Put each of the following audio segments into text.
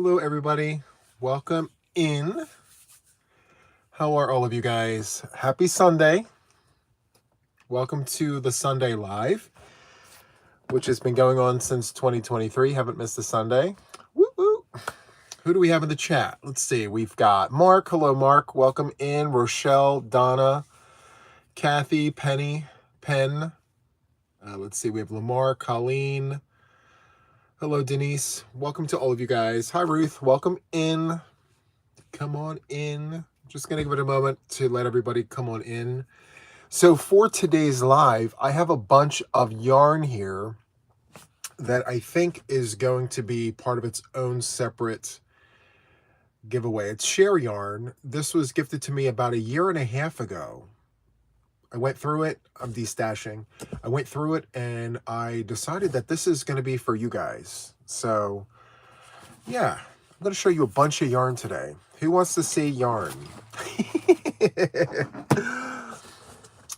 Hello, everybody. Welcome in. How are all of you guys? Happy Sunday. Welcome to the Sunday Live, which has been going on since 2023. Haven't missed a Sunday. Woo woo. Who do we have in the chat? Let's see. We've got Mark. Hello, Mark. Welcome in. Rochelle, Donna, Kathy, Penny, Penn. Let's see. We have Lamar, Colleen. Hello, Denise. Welcome to all of you guys. Hi, Ruth. Welcome in. Come on in. Just going to give it a moment to let everybody come on in. So for today's live, I have a bunch of yarn here that I think is going to be part of its own separate giveaway. It's share yarn. This was gifted to me about 1.5 years ago. I went through it. I'm destashing. I went through it and I decided that this is going to be for you guys. So yeah, I'm going to show you a bunch of yarn today. Who wants to see yarn?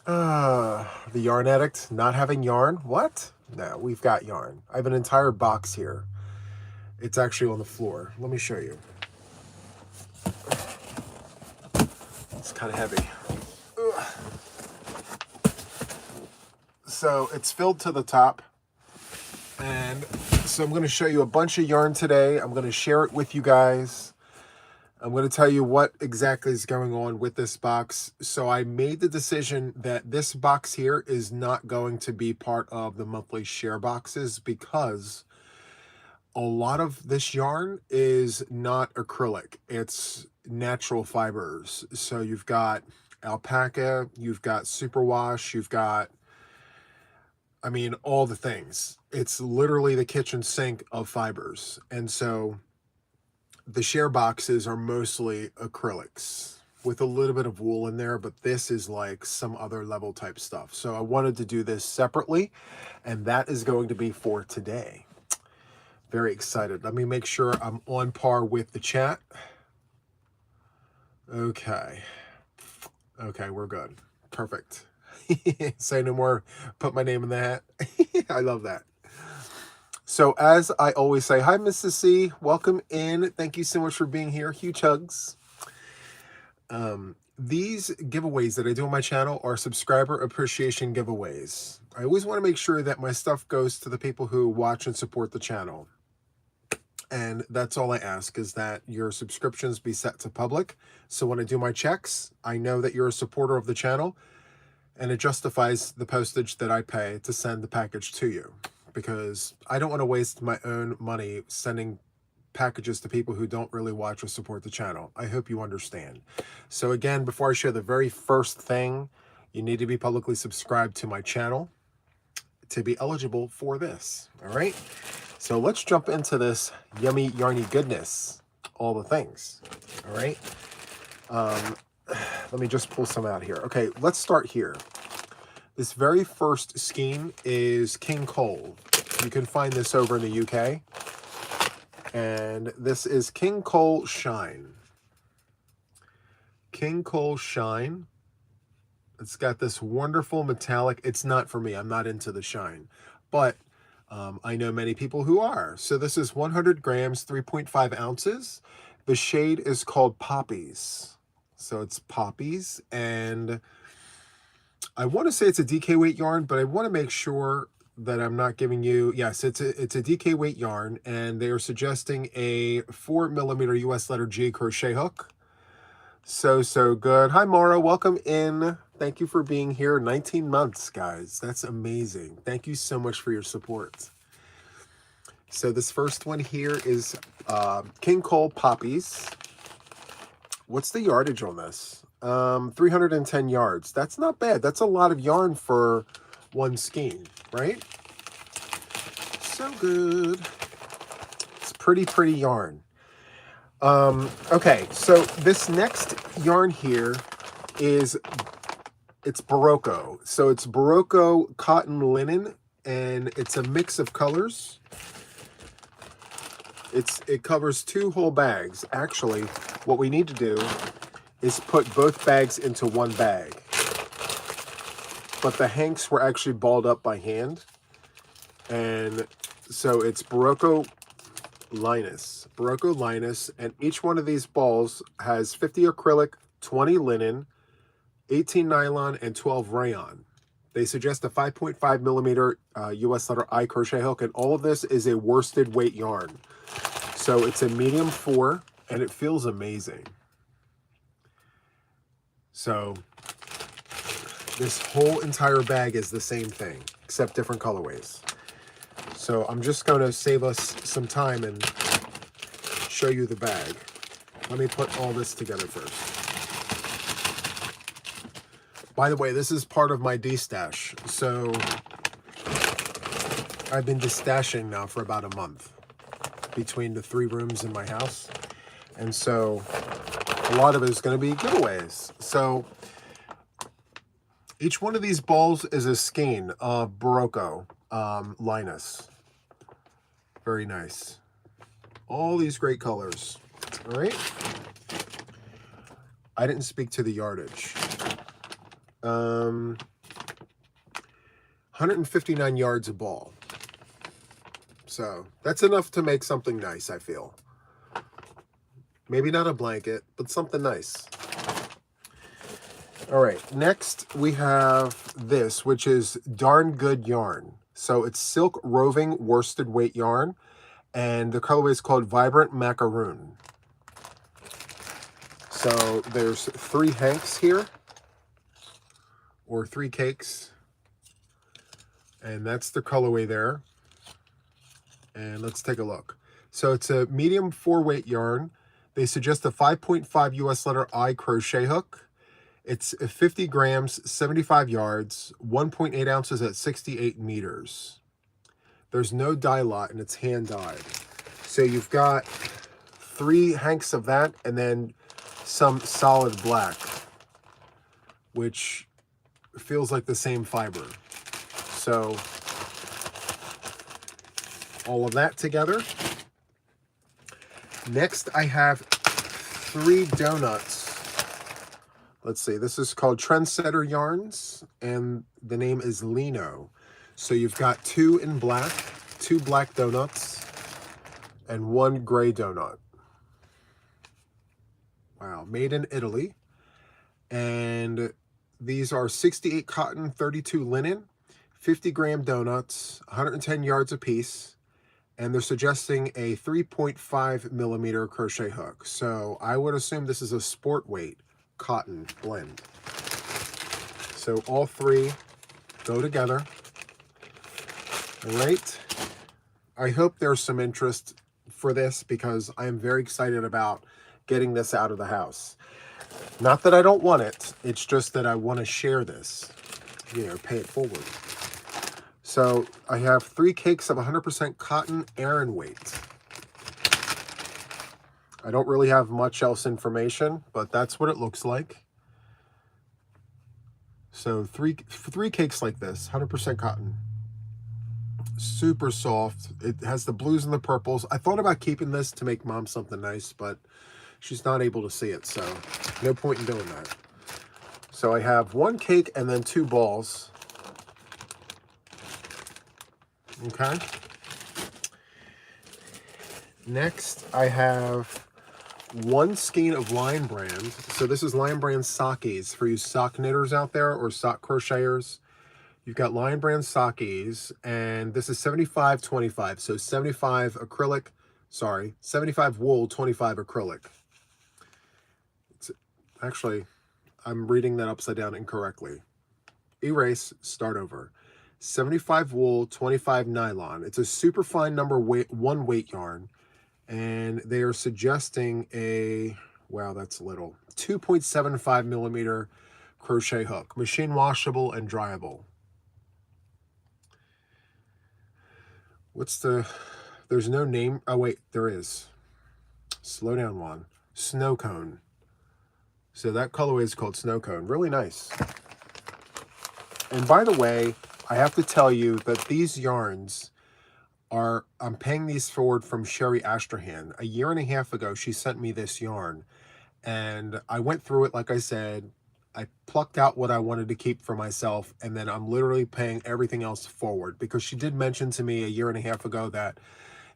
The yarn addict not having yarn? What? No, we've got yarn. I have an entire box here. It's actually on the floor. Let me show you. It's kind of heavy. Ugh. So it's filled to the top. And so I'm going to show you a bunch of yarn today. I'm going to share it with you guys. I'm going to tell you what exactly is going on with this box. So I made the decision that this box here is not going to be part of the monthly share boxes because a lot of this yarn is not acrylic. It's natural fibers. So you've got alpaca, you've got superwash, you've got, I mean, all the things. It's literally the kitchen sink of fibers. And so the share boxes are mostly acrylics with a little bit of wool in there, but this is like some other level type stuff. So I wanted to do this separately, and that is going to be for today. Very excited. Let me make sure I'm on par with the chat. Okay. Okay, we're good. Perfect. Say no more. Put my name in the hat. I love that. So as I always say, hi, Mrs. C. Welcome in. Thank you so much for being here. Huge hugs. These giveaways that I do on my channel are subscriber appreciation giveaways. I always want to make sure that my stuff goes to the people who watch and support the channel. And that's all I ask, is that your subscriptions be set to public. So when I do my checks, I know that you're a supporter of the channel, and it justifies the postage that I pay to send the package to you. Because I don't want to waste my own money sending packages to people who don't really watch or support the channel. I hope you understand. So again, before I share the very first thing, you need to be publicly subscribed to my channel to be eligible for this. All right. So let's jump into this yummy, yarny goodness. All the things. All right. Let me just pull some out here. Okay, let's start here. This very first skein is King Cole. You can find this over in the UK. And this is King Cole Shine. King Cole Shine. It's got this wonderful metallic. It's not for me. I'm not into the shine. But I know many people who are. So this is 100 grams, 3.5 ounces. The shade is called Poppies. So it's Poppies. And I want to say it's a DK weight yarn, but I want to make sure that I'm not giving you, yes, it's a DK weight yarn, and they are suggesting a 4mm US letter G crochet hook. So good. Hi, Mara. Welcome in. Thank you for being here. 19 months, guys. That's amazing. Thank you so much for your support. So this first one here is King Cole Poppies. What's the yardage on this? 310 yards. That's not bad. That's a lot of yarn for one skein, right? So good. It's pretty yarn. Okay, so this next yarn here is, it's Barocco. So it's Barocco cotton linen, and it's a mix of colors. It covers 2 whole bags. Actually, what we need to do is put both bags into one bag. But the hanks were actually balled up by hand. And so it's Barocco Linus, Barocco Linus, and each one of these balls has 50 acrylic, 20 linen, 18 nylon, and 12 rayon. They suggest a 5.5 millimeter US letter I crochet hook, and all of this is a worsted weight yarn. So it's a medium 4, and it feels amazing. So this whole entire bag is the same thing, except different colorways. So I'm just going to save us some time and show you the bag. Let me put all this together first. By the way, this is part of my de-stash. So I've been de-stashing now for about a month between the 3 rooms in my house. And so a lot of it is going to be giveaways. So each one of these balls is a skein of Barocco Linus. Very nice. All these great colors. All right. I didn't speak to the yardage. 159 yards a ball. So that's enough to make something nice, I feel. Maybe not a blanket, but something nice. All right, next we have this, which is Darn Good Yarn. So it's silk roving worsted weight yarn, and the colorway is called Vibrant Macaroon. So there's 3 hanks here, or 3 cakes, and that's the colorway there. And let's take a look. So it's a medium 4 weight yarn. They suggest a 5.5 US letter I crochet hook. It's 50 grams, 75 yards, 1.8 ounces at 68 meters. There's no dye lot, and it's hand dyed. So you've got 3 hanks of that, and then some solid black, which feels like the same fiber. So all of that together. Next, I have 3 donuts. Let's see, this is called Trendsetter Yarns, and the name is Lino. So you've got 2 in black, 2 black donuts, and 1 gray donut. Wow, made in Italy. And these are 68 cotton, 32 linen, 50 gram donuts, 110 yards apiece, and they're suggesting a 3.5 millimeter crochet hook. So I would assume this is a sport weight cotton blend. So all 3 go together. All right. I hope there's some interest for this, because I am very excited about getting this out of the house. Not that I don't want it, it's just that I want to share this, you know, pay it forward. So I have 3 cakes of 100% cotton Aran weight. I don't really have much else information, but that's what it looks like. So three cakes like this, 100% cotton. Super soft. It has the blues and the purples. I thought about keeping this to make Mom something nice, but she's not able to see it, so no point in doing that. So I have 1 cake and then 2 balls. Okay. Next, I have 1 skein of Lion Brand. So this is Lion Brand Sakis for you sock knitters out there, or sock crocheters. You've got Lion Brand Sakis, and this is 75-25. So 75 acrylic, sorry, 75 wool, 25 acrylic. It's actually, I'm reading that upside down incorrectly. Erase, start over. 75 wool, 25 nylon. It's a super fine number 1 weight yarn. And they are suggesting a, wow, that's little, 2.75 millimeter crochet hook, machine washable and dryable. What's the, there's no name, oh wait, there is. Slow down, Juan. Snow Cone. So that colorway is called Snow Cone. Really nice. And by the way, I have to tell you that these yarns are, I'm paying these forward from Sherry Astrahan. A year and a half ago, she sent me this yarn, and I went through it, like I said. I plucked out what I wanted to keep for myself, and then I'm literally paying everything else forward, because she did mention to me a year and a half ago that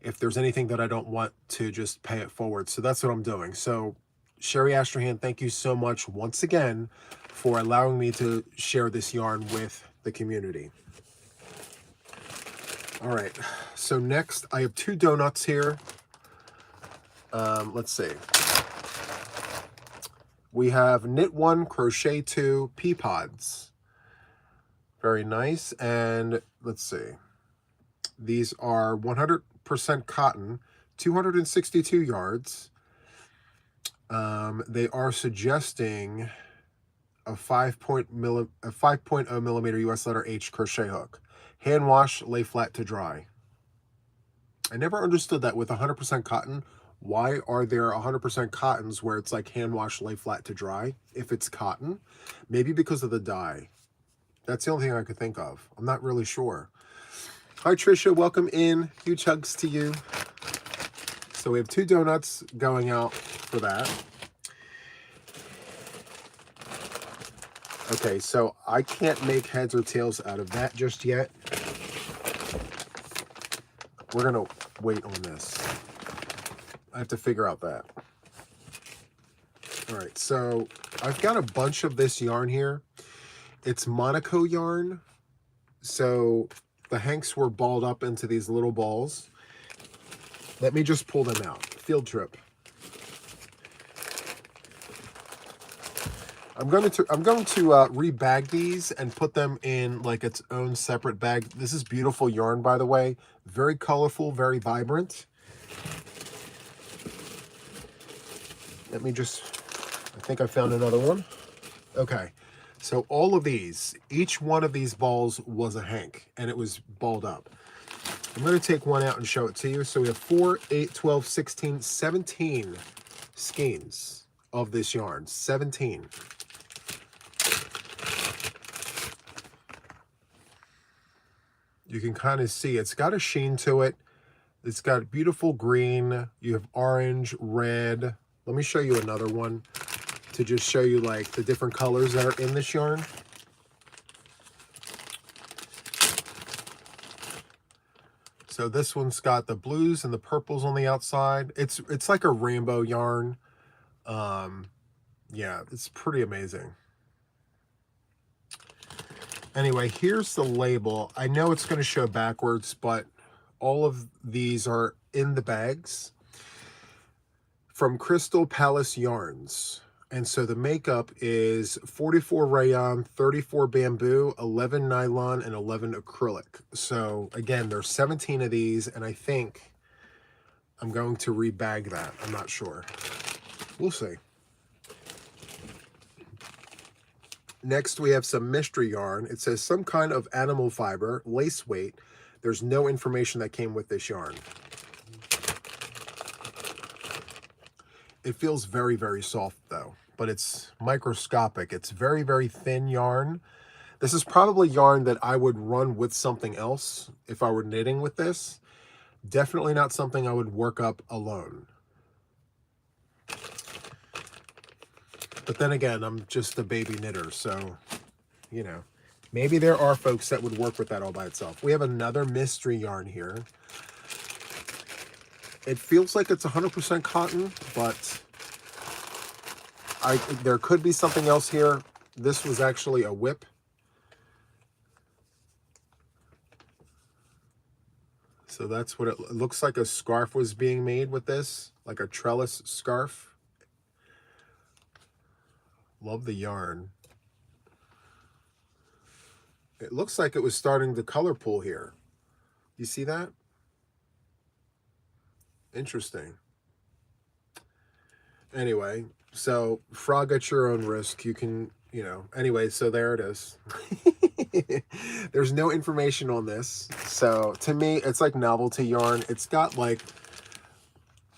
if there's anything that I don't want to just pay it forward. So that's what I'm doing. So Sherry Astrahan, thank you so much once again for allowing me to share this yarn with the community. All right, so next I have 2 donuts here. Let's see. We have Knit 1, Crochet 2, pea pods. Very nice. And let's see. These are 100% cotton, 262 yards. They are suggesting a 5.0 millimeter US letter H crochet hook. Hand wash, lay flat to dry. I never understood that with 100% cotton. Why are there 100% cottons where it's like hand wash, lay flat to dry if it's cotton? Maybe because of the dye. That's the only thing I could think of. I'm not really sure. Hi, Trisha. Welcome in. Huge hugs to you. So we have 2 donuts going out for that. Okay, so I can't make heads or tails out of that just yet. We're going to wait on this. I have to figure out that. All right, so I've got a bunch of this yarn here. It's Monaco yarn. So the hanks were balled up into these little balls. Let me just pull them out. Field trip. I'm going to rebag these and put them in like its own separate bag. This is beautiful yarn, by the way. Very colorful, very vibrant. Let me just, I think I found another one. Okay, so all of these, each one of these balls was a hank and it was balled up. I'm going to take one out and show it to you. So we have 4, 8, 12, 16, 17 skeins of this yarn. 17. You can kind of see it's got a sheen to it. It's got beautiful green. You have orange, red. Let me show you another one to just show you like the different colors that are in this yarn. So this one's got the blues and the purples on the outside. It's like a rainbow yarn. Yeah, it's pretty amazing. Anyway, here's the label. I know it's going to show backwards, but all of these are in the bags from Crystal Palace Yarns. And so the makeup is 44 rayon, 34 bamboo, 11 nylon, and 11 acrylic. So again, there's 17 of these, and I think I'm going to rebag that. I'm not sure. We'll see. Next, we have some mystery yarn. It says some kind of animal fiber, lace weight. There's no information that came with this yarn. It feels very, very soft though, but it's microscopic. It's very, very thin yarn. This is probably yarn that I would run with something else if I were knitting with this. Definitely not something I would work up alone. But then again, I'm just a baby knitter, so, you know, maybe there are folks that would work with that all by itself. We have another mystery yarn here. It feels like it's 100% cotton, but there could be something else here. This was actually a whip. So that's what it looks like. A scarf was being made with this, like a trellis scarf. Love the yarn. It looks like it was starting to color pool here. You see that? Interesting. Anyway, so frog at your own risk. You can, you know, anyway, so there it is. There's no information on this. So to me, it's like novelty yarn. It's got like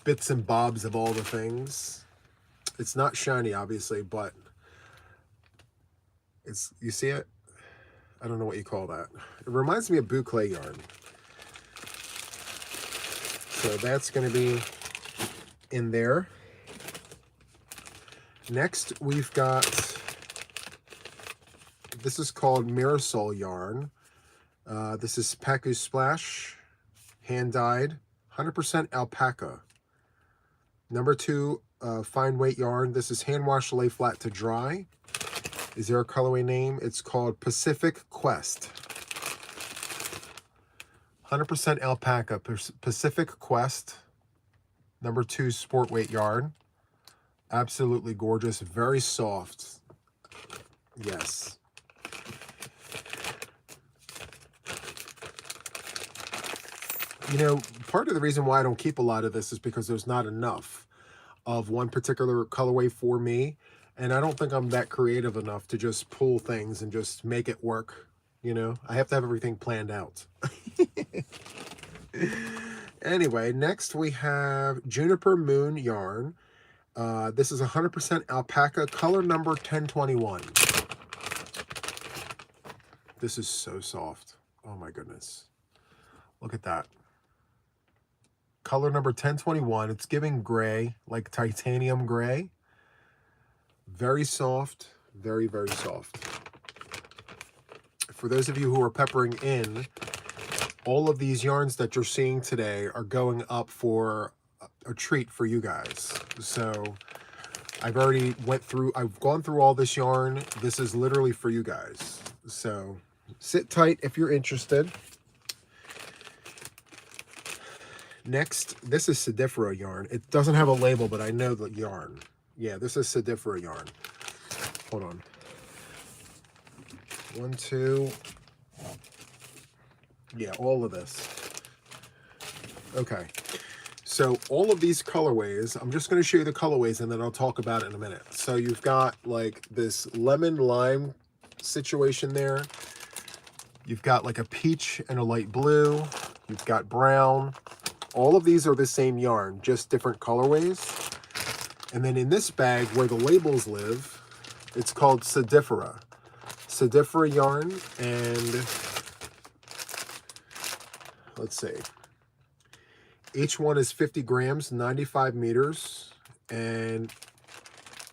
bits and bobs of all the things. It's not shiny, obviously, but it's, you see it? I don't know what you call that. It reminds me of boucle yarn. So that's going to be in there. Next, we've got, this is called Mirasol yarn. This is Pacu Splash, hand-dyed, 100% alpaca. Number 2, fine weight yarn. This is hand wash, lay flat to dry. Is there a colorway name? It's called Pacific Quest. 100% alpaca, Pacific Quest. Number 2, sport weight yarn. Absolutely gorgeous, very soft. Yes. You know, part of the reason why I don't keep a lot of this is because there's not enough of one particular colorway for me. And I don't think I'm that creative enough to just pull things and just make it work. You know, I have to have everything planned out. Anyway, next we have Juniper Moon yarn. This is 100% alpaca, color number 1021. This is so soft. Oh my goodness. Look at that. Color number 1021. It's giving gray, like titanium gray. Very soft, very, very soft. For those of you who are peppering in, all of these yarns that you're seeing today are going up for a treat for you guys. So I've gone through all this yarn. This is literally for you guys. So sit tight if you're interested. Next, this is Sedifera yarn. It doesn't have a label, but I know the yarn. Yeah, this is Sedifera yarn. Hold on. 1, 2. Yeah, all of this. Okay. So all of these colorways, I'm just going to show you the colorways and then I'll talk about it in a minute. So you've got like this lemon lime situation there. You've got like a peach and a light blue. You've got brown. All of these are the same yarn, just different colorways. And then in this bag where the labels live, it's called Sedifera. Sedifera yarn, and let's see. Each one is 50 grams, 95 meters, and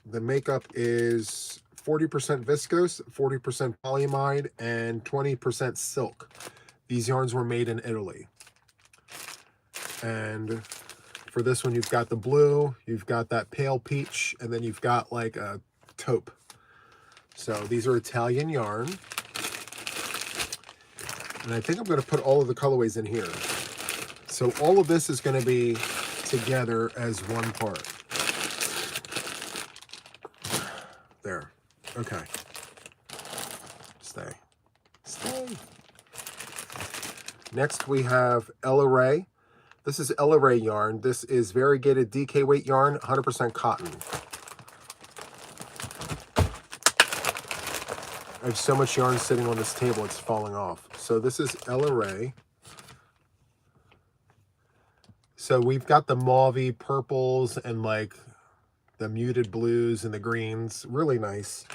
the makeup is 40% viscose, 40% polyamide, and 20% silk. These yarns were made in Italy. And for this one, you've got the blue, you've got that pale peach, and then you've got like a taupe. So these are Italian yarn. And I think I'm going to put all of the colorways in here. So all of this is going to be together as one part. There. Okay. Stay. Stay. Next we have Ella Ray. This is Ella Ray yarn. This is variegated DK weight yarn, 100% cotton. I have so much yarn sitting on this table, it's falling off. So this is Ella Ray. So we've got the mauvey purples and like the muted blues and the greens. Really nice.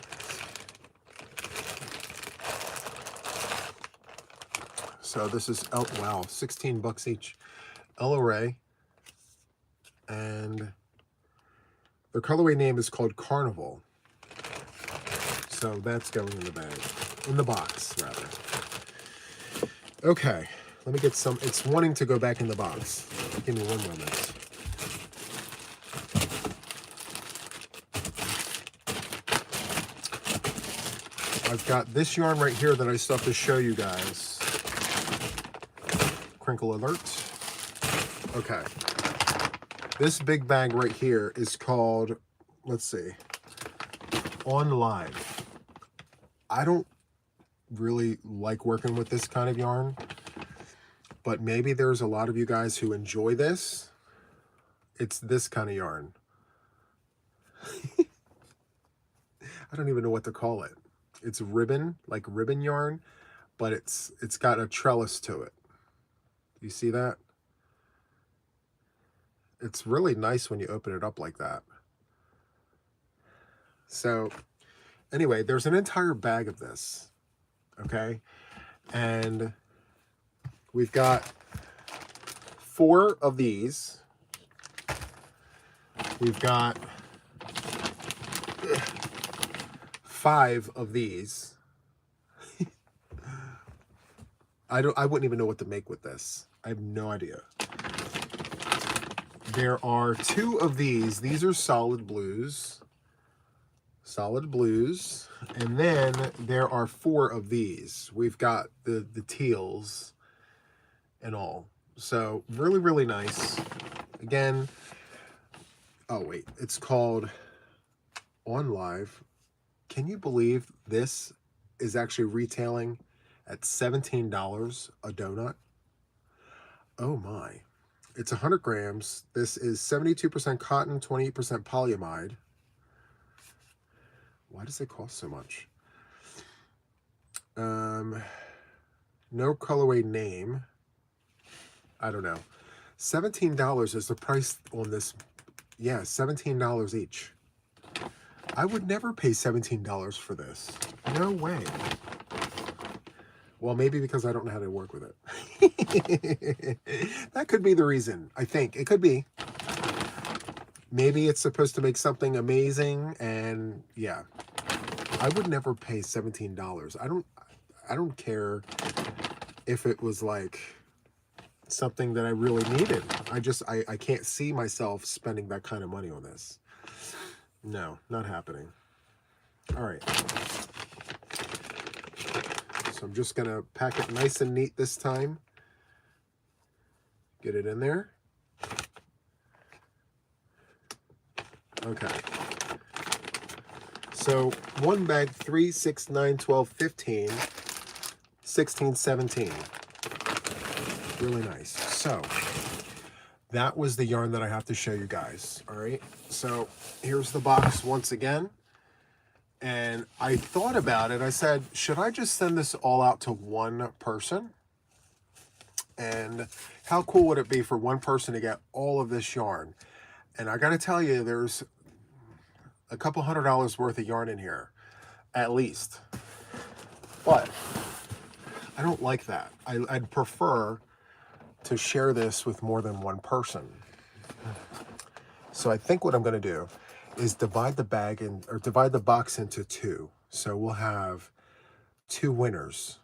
So this is, oh wow, 16 bucks each. Ella Ray. And their colorway name is called Carnival. So that's going in the bag. In the box, rather. Okay. Let me get some. It's wanting to go back in the box. Give me 1 moment. I've got this yarn right here that I still have to show you guys. Crinkle alert. Okay. This big bag right here is called, let's see, On Live. I don't really like working with this kind of yarn, but maybe there's a lot of you guys who enjoy this. It's this kind of yarn. I don't even know what to call it. It's ribbon, like ribbon yarn, but it's got a trellis to it. You see that? It's really nice when you open it up like that. So anyway, there's an entire bag of this, okay? And we've got 4 of these. We've got 5 of these. I wouldn't even know what to make with this. I have no idea. There are 2 of these. These are solid blues. Solid blues. And then there are 4 of these. We've got the teals and all. So really, really nice. Again, oh wait, it's called On Live. Can you believe this is actually retailing at $17 a donut? Oh my. It's 100 grams. This is 72% cotton, 28% polyamide. Why does it cost so much? No colorway name. I don't know. $17 is the price on this. Yeah, $17 each. I would never pay $17 for this. No way. Well, maybe because I don't know how to work with it. That could be the reason. I think it could be. Maybe it's supposed to make something amazing, and yeah, I would never pay $17. I don't care if it was like something that I really needed. I can't see myself spending that kind of money on this. No, not happening. All right. So I'm just gonna pack it nice and neat this time. Get it in there. Okay. So 1 bag, 3, 6, 9, 12, 15, 16, 17. Really nice. So that was the yarn that I have to show you guys. All right. So here's the box once again. And I thought about it. I said, should I just send this all out to one person? And how cool would it be for one person to get all of this yarn? And I got to tell you, there's a couple $100 worth of yarn in here, at least. But I don't like that. I'd prefer to share this with more than one person. So I think what I'm going to do is divide the box into 2. So we'll have 2 winners,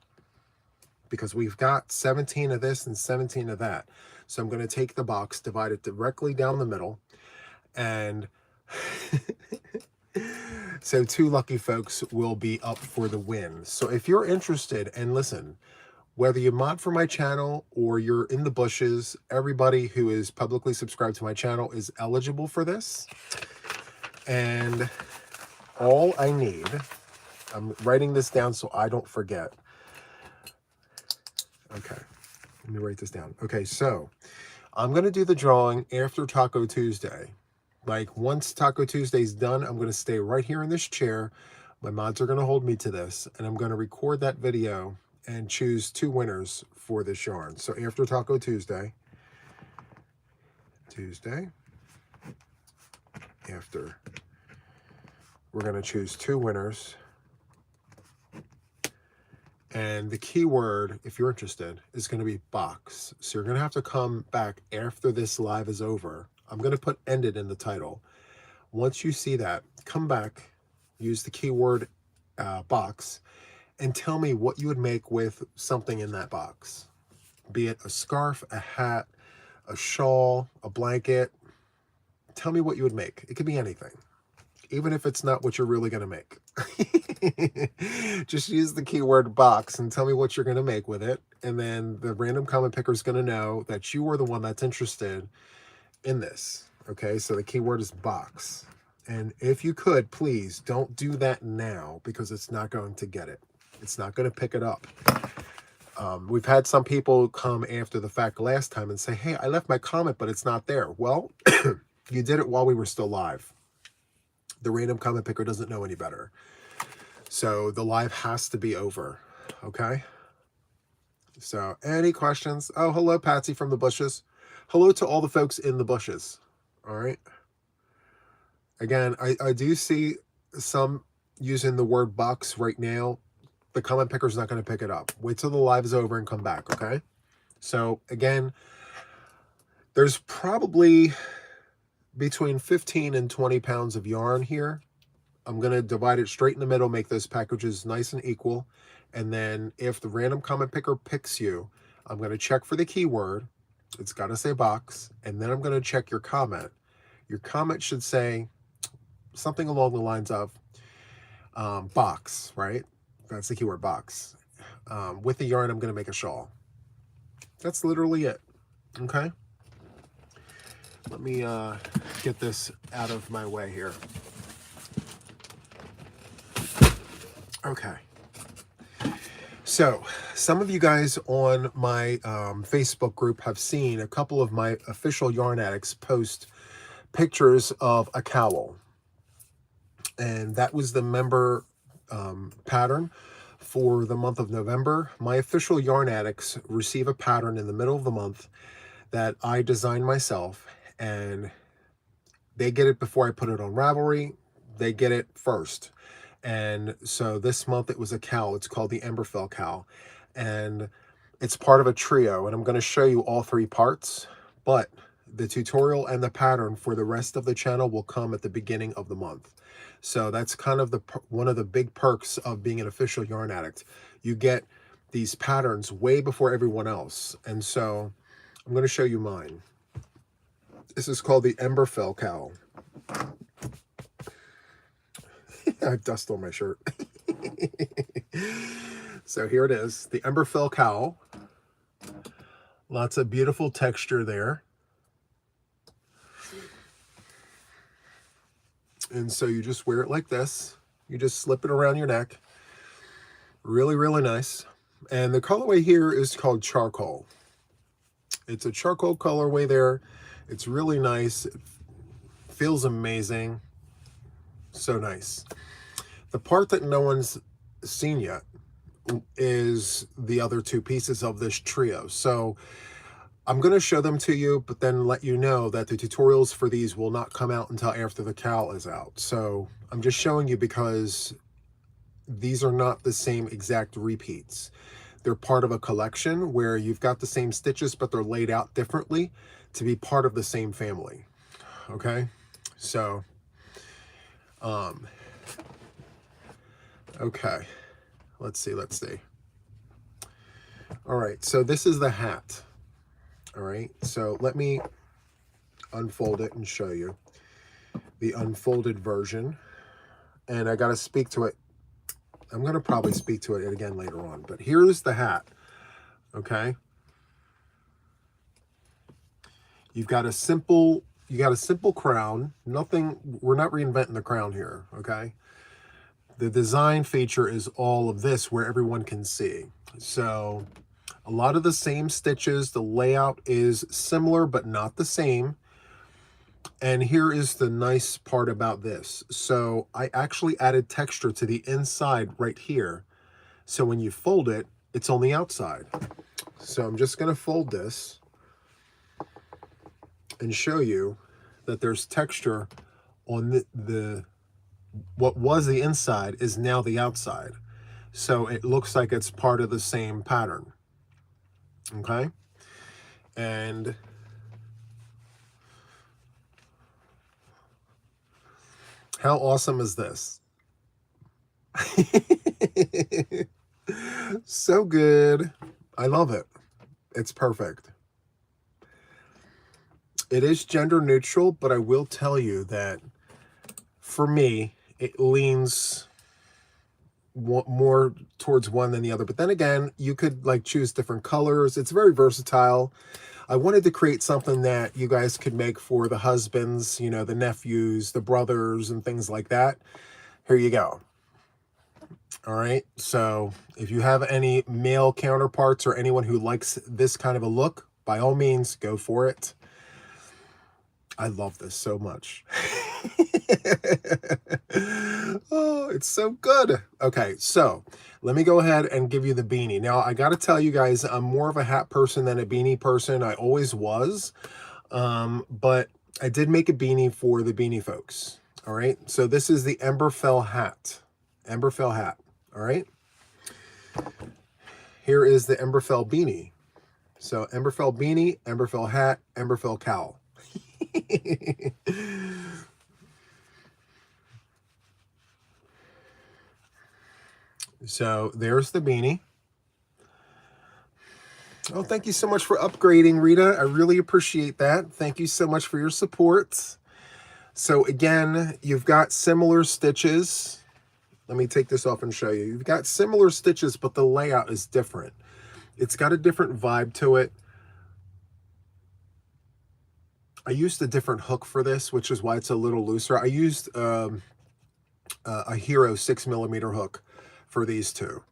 because we've got 17 of this and 17 of that. So I'm going to take the box, divide it directly down the middle, and so 2 lucky folks will be up for the win. So if you're interested, and listen, whether you mod for my channel or you're in the bushes, everybody who is publicly subscribed to my channel is eligible for this. And all I need, I'm writing this down so I don't forget. Okay, let me write this down. Okay, so I'm going to do the drawing after Taco Tuesday. Like, once Taco Tuesday's done, I'm going to stay right here in this chair. My mods are going to hold me to this, and I'm going to record that video and choose 2 winners for this yarn. So after Taco Tuesday, after, we're going to choose 2 winners. And the keyword, if you're interested, is going to be box. So you're going to have to come back after this live is over. I'm going to put ended in the title. Once you see that, come back, use the keyword box, and tell me what you would make with something in that box. Be it a scarf, a hat, a shawl, a blanket. Tell me what you would make. It could be anything, even if it's not what you're really going to make. Just use the keyword box and tell me what you're going to make with it. And then the random comment picker is going to know that you are the one that's interested in this. Okay, so the keyword is box. And if you could, please don't do that now, because it's not going to get it. It's not going to pick it up. We've had some people come after the fact last time and say, hey, I left my comment, but it's not there. Well, you did it while we were still live. The random comment picker doesn't know any better. So the live has to be over. Okay. So any questions? Oh, hello, Patsy from the bushes. Hello to all the folks in the bushes. All right. Again, I do see some using the word box right now. The comment picker is not going to pick it up. Wait till the live is over and come back, okay? So, again, there's probably between 15 and 20 pounds of yarn here. I'm going to divide it straight in the middle, make those packages nice and equal. And then if the random comment picker picks you, I'm going to check for the keyword. It's got to say box. And then I'm going to check your comment. Your comment should say something along the lines of box, right? That's the keyword, box. With the yarn, I'm going to make a shawl. That's literally it. Okay. Let me get this out of my way here. Okay. So some of you guys on my Facebook group have seen a couple of my official Yarn Addicts post pictures of a cowl. And that was the member pattern for the month of November. My official Yarn Addicts receive a pattern in the middle of the month that I designed myself, and they get it before I put it on Ravelry. They get it first. And so this month it was a cowl. It's called the Emberfell cowl. And it's part of a trio. And I'm going to show you all three parts. But the tutorial and the pattern for the rest of the channel will come at the beginning of the month. So that's kind of one of the big perks of being an official Yarn Addict. You get these patterns way before everyone else. And so I'm going to show you mine. This is called the Emberfell cowl. I have dust on my shirt. So here it is, the Emberfell cowl. Lots of beautiful texture there. And so you just wear it like this. You just slip it around your neck. Really, really nice. And the colorway here is called charcoal. It's a charcoal colorway there. It's really nice. It feels amazing. So nice. The part that no one's seen yet is the other two pieces of this trio. So I'm going to show them to you, but then let you know that the tutorials for these will not come out until after the cowl is out. So I'm just showing you because these are not the same exact repeats. They're part of a collection where you've got the same stitches, but they're laid out differently to be part of the same family. Okay, so okay, let's see. All right, so this is the hat. All right, so let me unfold it and show you the unfolded version. And I got to speak to it. I'm going to probably speak to it again later on, but here's the hat. Okay, you've got a simple crown. Nothing, we're not reinventing the crown here. Okay, the design feature is all of this where everyone can see. So a lot of the same stitches. The layout is similar but not the same. And here is the nice part about this. So I actually added texture to the inside right here. So when you fold it, it's on the outside. So I'm just going to fold this and show you that there's texture on the what was the inside is now the outside. So it looks like it's part of the same pattern. Okay? And how awesome is this? So good. I love it. It's perfect. It is gender neutral, but I will tell you that for me, it leans more towards one than the other. But then again, you could like choose different colors. It's very versatile. I wanted to create something that you guys could make for the husbands, you know, the nephews, the brothers, and things like that. Here you go. All right. So if you have any male counterparts or anyone who likes this kind of a look, by all means, go for it. I love this so much. Oh, it's so good. Okay, so let me go ahead and give you the beanie. Now, I got to tell you guys, I'm more of a hat person than a beanie person. I always was. But I did make a beanie for the beanie folks. All right, so this is the Emberfell hat. Emberfell hat. All right. Here is the Emberfell beanie. So Emberfell beanie, Emberfell hat, Emberfell cowl. So there's the beanie. Oh, thank you so much for upgrading, Rita. I really appreciate that. Thank you so much for your support. So again, you've got similar stitches. Let me take this off and show you. You've got similar stitches, but the layout is different. It's got a different vibe to it. I used a different hook for this, which is why it's a little looser. I used a Hero 6mm hook for these two.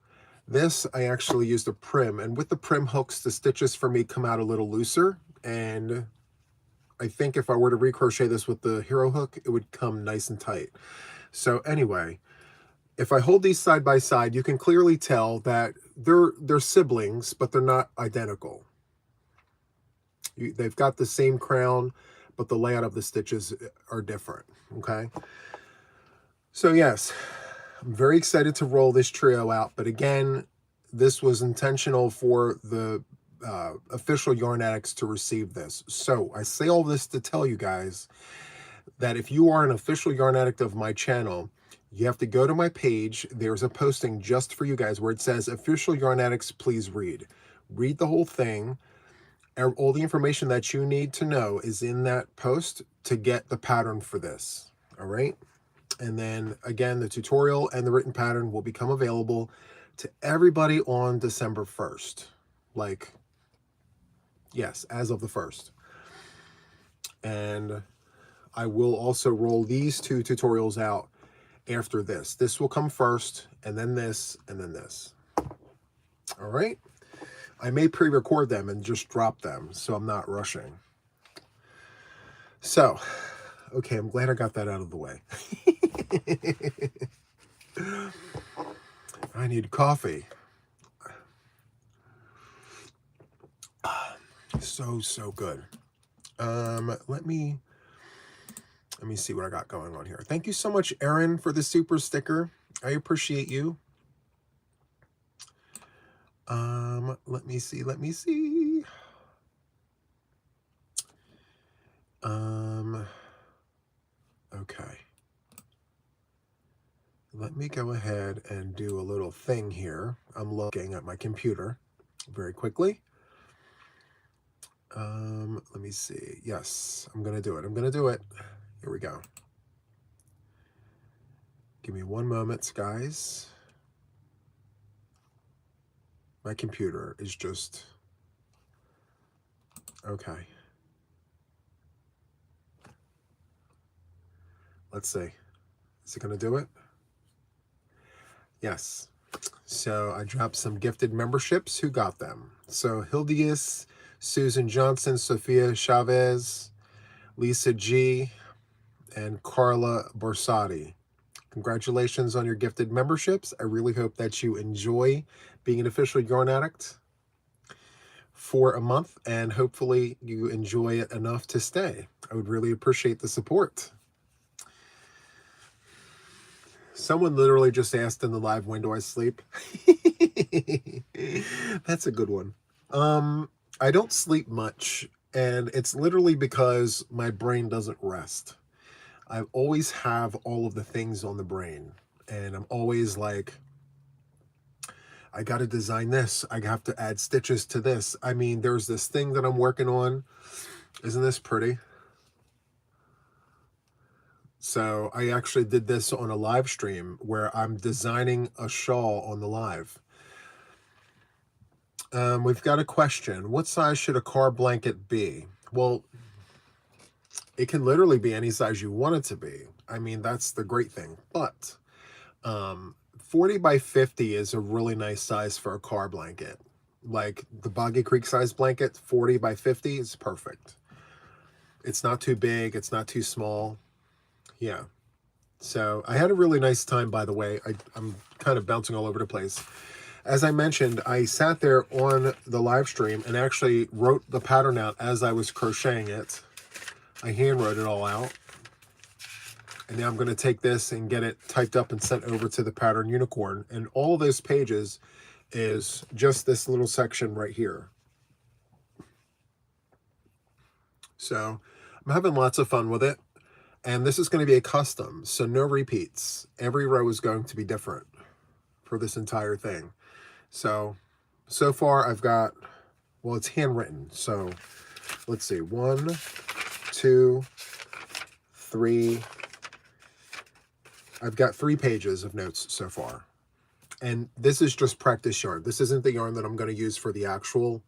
This, I actually used a prim, and with the prim hooks, the stitches for me come out a little looser, and I think if I were to recrochet this with the Hero hook, it would come nice and tight. So anyway, if I hold these side by side, you can clearly tell that they're siblings, but they're not identical. They've got the same crown, but the layout of the stitches are different, okay? So yes, I'm very excited to roll this trio out, but again, this was intentional for the official Yarn Addicts to receive this. So I say all this to tell you guys that if you are an official Yarn Addict of my channel, you have to go to my page. There's a posting just for you guys where it says, Official Yarn Addicts, please read. Read the whole thing. All the information that you need to know is in that post to get the pattern for this, all right? And then, again, the tutorial and the written pattern will become available to everybody on December 1st. Like, yes, as of the 1st. And I will also roll these two tutorials out after this. This will come first, and then this, and then this. All right? I may pre-record them and just drop them, so I'm not rushing. So, okay, I'm glad I got that out of the way. I need coffee. So good. Let me see what I got going on here. Thank you so much, Erin, for the super sticker. I appreciate you. Let me see. Okay. Let me go ahead and do a little thing here. I'm looking at my computer very quickly. Let me see. Yes, I'm going to do it. Here we go. Give me 1 moment, guys. My computer is just... Okay. Let's see. Is it going to do it? Yes. So I dropped some gifted memberships. Who got them? So Hildius, Susan Johnson, Sophia Chavez, Lisa G, and Carla Borsati. Congratulations on your gifted memberships. I really hope that you enjoy being an official Yarn Addict for a month, and hopefully you enjoy it enough to stay. I would really appreciate the support. Someone literally just asked in the live, when do I sleep? That's a good one. I don't sleep much, and it's literally because my brain doesn't rest. I always have all of the things on the brain, and I'm always like, I got to design this. I have to add stitches to this. I mean, there's this thing that I'm working on. Isn't this pretty? So I actually did this on a live stream where I'm designing a shawl on the live. We've got a question. What size should a car blanket be? Well, it can literally be any size you want it to be. I mean, that's the great thing. But 40 by 50 is a really nice size for a car blanket. Like the Boggy Creek size blanket, 40 by 50 is perfect. It's not too big. It's not too small. Yeah. So I had a really nice time, by the way. I'm kind of bouncing all over the place. As I mentioned, I sat there on the live stream and actually wrote the pattern out as I was crocheting it. I hand wrote it all out. And now I'm going to take this and get it typed up and sent over to the Pattern Unicorn. And all of those pages is just this little section right here. So I'm having lots of fun with it. And this is going to be a custom, so no repeats. Every row is going to be different for this entire thing. So far I've got Well, it's handwritten. So let's see. 1, 2, 3. I've got 3 pages of notes so far. And this is just practice yarn. This isn't the yarn that I'm going to use for the actual,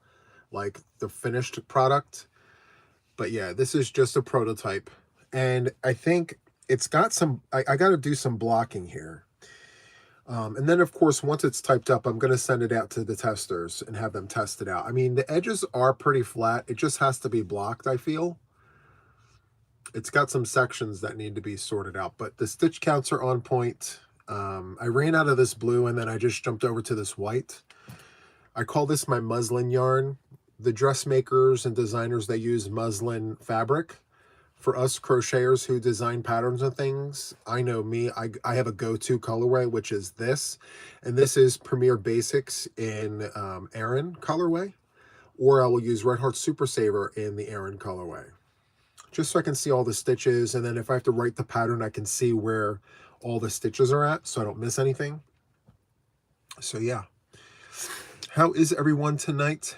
like the finished product. But yeah, this is just a prototype. And I think it's got some, I got to do some blocking here. And then, of course, once it's typed up, I'm going to send it out to the testers and have them test it out. I mean, the edges are pretty flat. It just has to be blocked, I feel. It's got some sections that need to be sorted out, but the stitch counts are on point. I ran out of this blue, and then I just jumped over to this white. I call this my muslin yarn. The dressmakers and designers, they use muslin fabric. For us crocheters who design patterns and things, I know me, I have a go-to colorway, which is this. And this is Premier Basics in Aran colorway. Or I will use Red Heart Super Saver in the Aran colorway. Just so I can see all the stitches. And then if I have to write the pattern, I can see where all the stitches are at so I don't miss anything. So yeah. How is everyone tonight?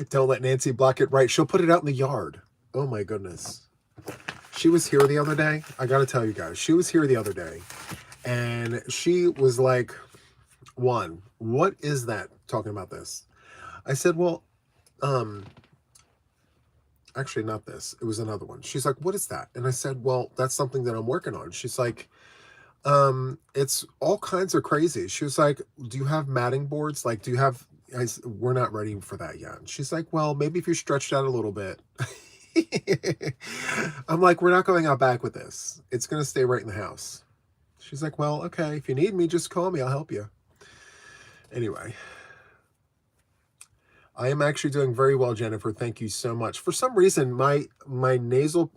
Don't let Nancy block it. Right, she'll put it out in the yard. Oh my goodness. She was here the other day. I gotta tell you guys, she was here the other day and she was like, Juan, what is that talking about this? I said, well, actually not this, it was another one. She's like, what is that? And I said, well, that's something that I'm working on. She's like, it's all kinds of crazy. She was like, do you have matting boards? Like, do you have, we're not ready for that yet. She's like, well, maybe if you stretched out a little bit. I'm like, we're not going out back with this. It's going to stay right in the house. She's like, well, okay, if you need me, just call me. I'll help you. Anyway, I am actually doing very well, Jennifer. Thank you so much. For some reason, my nasal,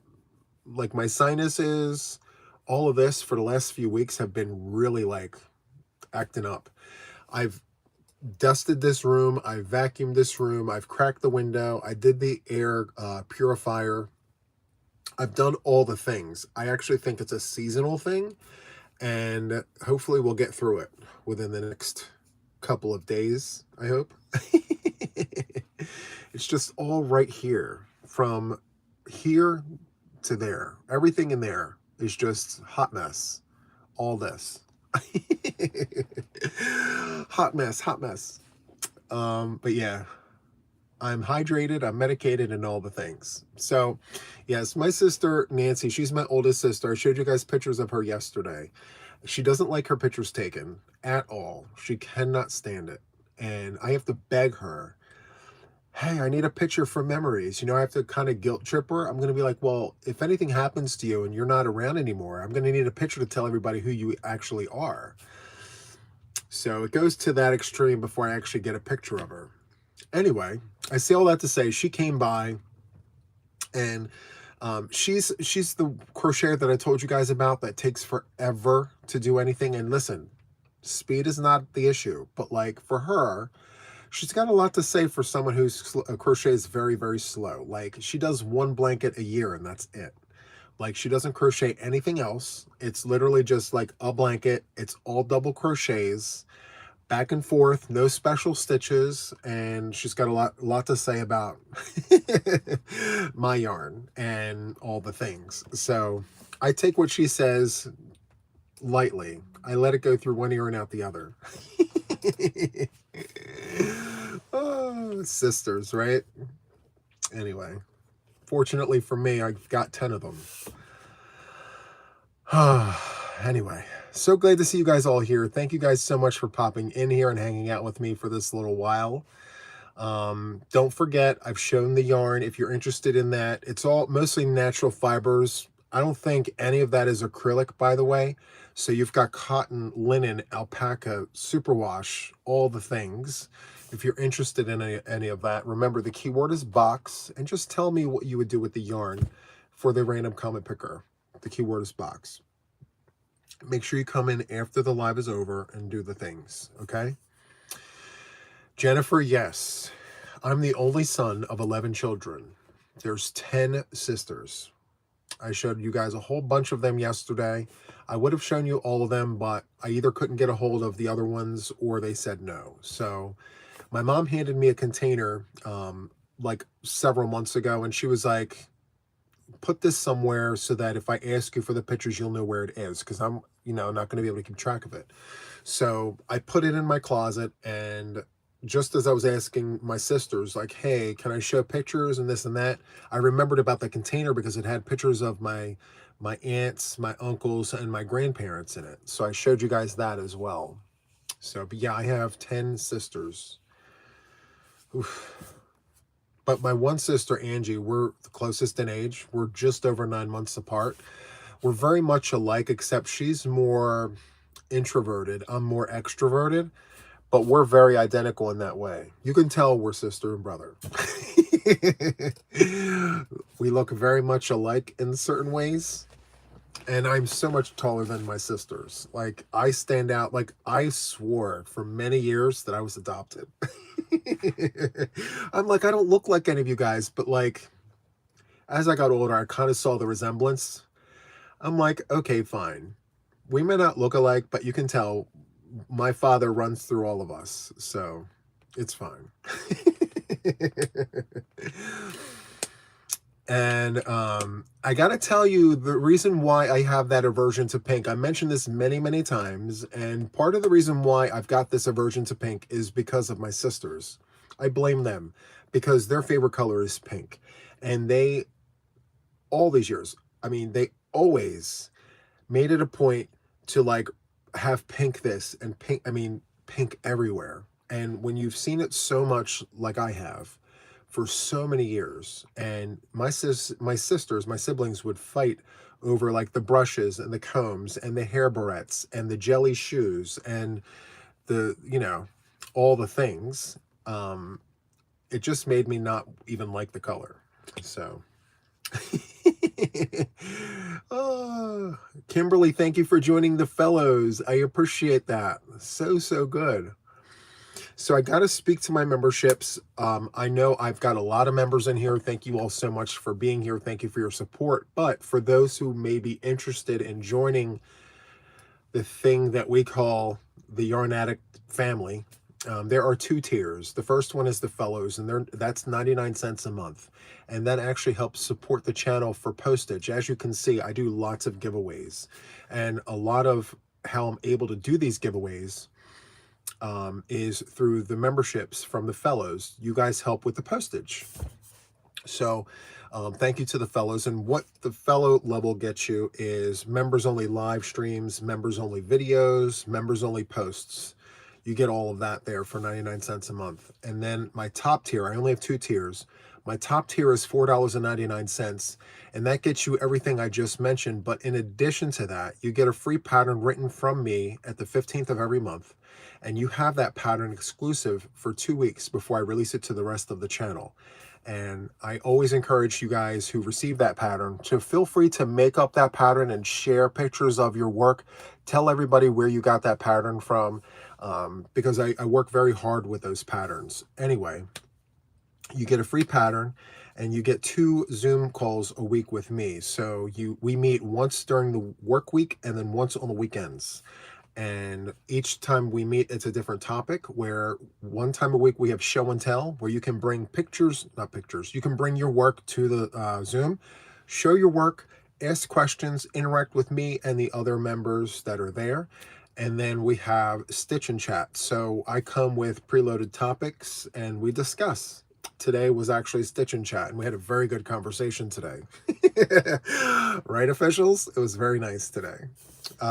like my sinuses, all of this for the last few weeks have been really like acting up. I've dusted this room. I vacuumed this room. I've cracked the window. I did the air purifier. I've done all the things. I actually think it's a seasonal thing, and hopefully we'll get through it within the next couple of days, I hope. It's just all right here. From here to there. Everything in there is just hot mess. All this. Hot mess, hot mess. But yeah, I'm hydrated, I'm medicated, and all the things. So yes, my sister Nancy, she's my oldest sister. I showed you guys pictures of her yesterday. She doesn't like her pictures taken at all. She cannot stand it. And I have to beg her, hey, I need a picture for memories. You know, I have to kind of guilt trip her. I'm going to be like, well, if anything happens to you and you're not around anymore, I'm going to need a picture to tell everybody who you actually are. So it goes to that extreme before I actually get a picture of her. Anyway, I say all that to say she came by, and she's the crocheter that I told you guys about that takes forever to do anything. And listen, speed is not the issue, but like for her, she's got a lot to say for someone who's crochets very, very slow. Like she does one blanket a year and that's it. Like she doesn't crochet anything else. It's literally just like a blanket. It's all double crochets, back and forth, no special stitches. And she's got a lot to say about my yarn and all the things. So I take what she says lightly. I let it go through one ear and out the other. Oh, sisters, right? Anyway, fortunately for me, I've got 10 of them. Anyway, so glad to see you guys all here. Thank you guys so much for popping in here and hanging out with me for this little while. Don't forget, I've shown the yarn. If you're interested in that, it's all mostly natural fibers. I don't think any of that is acrylic, by the way. So you've got cotton, linen, alpaca, superwash, all the things. If you're interested in any of that, remember the keyword is box, and just tell me what you would do with the yarn for the random comment picker. The keyword is box. Make sure you come in after the live is over and do the things, okay? Jennifer, yes. I'm the only son of 11 children. There's 10 sisters. I showed you guys a whole bunch of them yesterday. I would have shown you all of them, but I either couldn't get a hold of the other ones or they said no. So My mom handed me a container like several months ago, and she was like, put this somewhere so that if I ask you for the pictures, you'll know where it is, because I'm, not going to be able to keep track of it. So I put it in my closet, and just as I was asking my sisters, like, hey, can I show pictures and this and that, I remembered about the container because it had pictures of my aunts, my uncles, and my grandparents in it. So I showed you guys that as well. So, but yeah, I have 10 sisters. Oof. But my one sister, Angie, we're the closest in age. We're just over 9 months apart. We're very much alike, except she's more introverted. I'm more extroverted, but we're very identical in that way. You can tell we're sister and brother. We look very much alike in certain ways. And I'm so much taller than my sisters. Like, I stand out. Like, I swore for many years that I was adopted. I'm like, I don't look like any of you guys, but like, as I got older, I kind of saw the resemblance. I'm like, okay, fine. We may not look alike, but you can tell my father runs through all of us, so it's fine. And I gotta tell you, the reason why I have that aversion to pink, I mentioned this many, many times, and part of the reason why I've got this aversion to pink is because of my sisters. I blame them, because their favorite color is pink. And they, all these years, I mean, they always made it a point to like have pink this and pink, I mean, pink everywhere. And when you've seen it so much like I have for so many years, and my sisters, my siblings would fight over like the brushes and the combs and the hair barrettes and the jelly shoes and the, all the things. It just made me not even like the color. So oh, Kimberly, thank you for joining the fellows. I appreciate that. So good. So I got to speak to my memberships. I know I've got a lot of members in here. Thank you all so much for being here. Thank you for your support. But for those who may be interested in joining the thing that we call the Yarn Addict family, there are 2 tiers. The first one is the fellows, and that's 99 cents a month. And that actually helps support the channel for postage. As you can see, I do lots of giveaways. And a lot of how I'm able to do these giveaways is through the memberships from the fellows. You guys help with the postage. So thank you to the fellows. And what the fellow level gets you is members only live streams, members only videos, members only posts. You get all of that there for 99 cents a month. And then my top tier, I only have 2 tiers. My top tier is $4.99, and that gets you everything I just mentioned. But in addition to that, you get a free pattern written from me at the 15th of every month. And you have that pattern exclusive for 2 weeks before I release it to the rest of the channel. And I always encourage you guys who receive that pattern to feel free to make up that pattern and share pictures of your work. Tell everybody where you got that pattern from, because I work very hard with those patterns. Anyway, you get a free pattern, and you get 2 Zoom calls a week with me. So we meet once during the work week and then once on the weekends. And each time we meet, it's a different topic, where one time a week we have show and tell, where you can bring you can bring your work to the Zoom, show your work, ask questions, interact with me and the other members that are there. And then we have Stitch and Chat. So I come with preloaded topics and we discuss. Today was actually Stitch and Chat, and we had a very good conversation today. Right, officials? It was very nice today.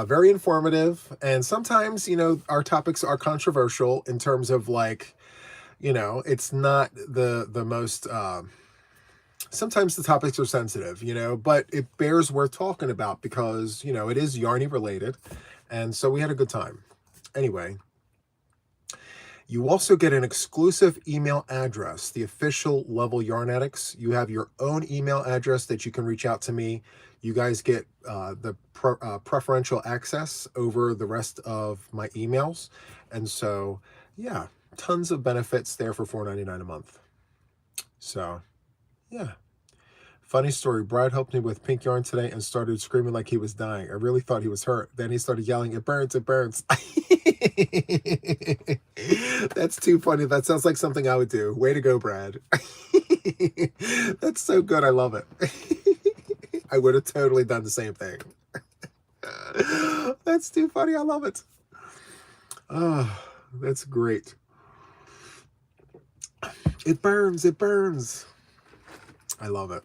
Very informative, and sometimes, our topics are controversial in terms of like, it's not the most, sometimes the topics are sensitive, but it bears worth talking about because, it is Yarny related, and so we had a good time. Anyway, you also get an exclusive email address, the official Level Yarn Addicts. You have your own email address that you can reach out to me. You guys get the preferential access over the rest of my emails. And so, yeah, tons of benefits there for $4.99 a month. So, yeah. Funny story, Brad helped me with pink yarn today and started screaming like he was dying. I really thought he was hurt. Then he started yelling, it burns, it burns. That's too funny. That sounds like something I would do. Way to go, Brad. That's so good. I love it. I would have totally done the same thing. That's too funny. I love it. Oh, that's great. It burns. It burns. I love it.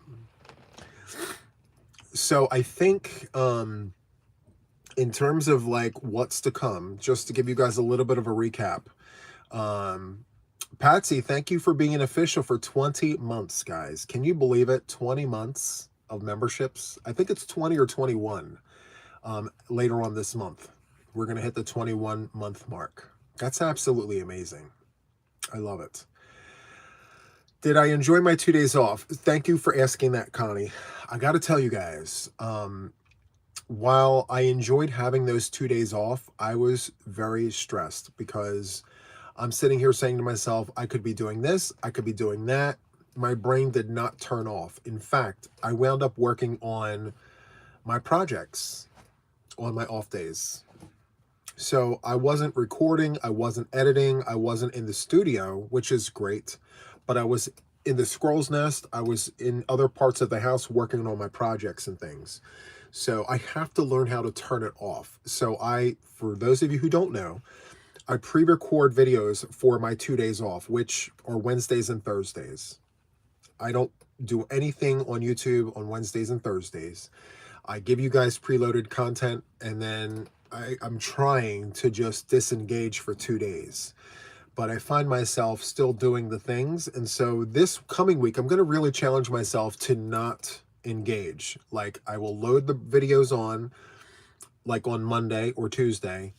So I think in terms of like what's to come, just to give you guys a little bit of a recap, Patsy, thank you for being an official for 20 months, guys. Can you believe it? 20 months of memberships. I think it's 20 or 21 later on this month. We're going to hit the 21 month mark. That's absolutely amazing. I love it. Did I enjoy my 2 days off? Thank you for asking that, Connie. I got to tell you guys, while I enjoyed having those 2 days off, I was very stressed because I'm sitting here saying to myself, I could be doing this, I could be doing that. My brain did not turn off. In fact, I wound up working on my projects on my off days. So I wasn't recording, I wasn't editing, I wasn't in the studio, which is great, but I was in the squirrel's nest, I was in other parts of the house working on my projects and things. So I have to learn how to turn it off. So for those of you who don't know, I pre-record videos for my 2 days off, which are Wednesdays and Thursdays. I don't do anything on YouTube on Wednesdays and Thursdays. I give you guys preloaded content, and then I'm trying to just disengage for 2 days. But I find myself still doing the things. And so this coming week, I'm going to really challenge myself to not engage. Like, I will load the videos on, like on Monday or Tuesday,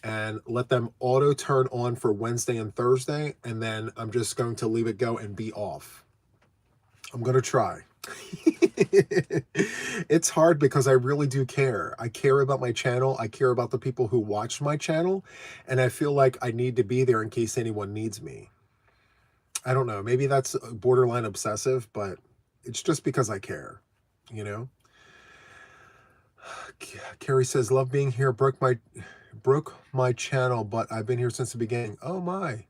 and let them auto turn on for Wednesday and Thursday. And then I'm just going to leave it go and be off. I'm going to try. It's hard because I really do care. I care about my channel. I care about the people who watch my channel. And I feel like I need to be there in case anyone needs me. I don't know. Maybe that's borderline obsessive, but it's just because I care, you know? Carrie says, love being here. Broke my channel, but I've been here since the beginning. Oh my.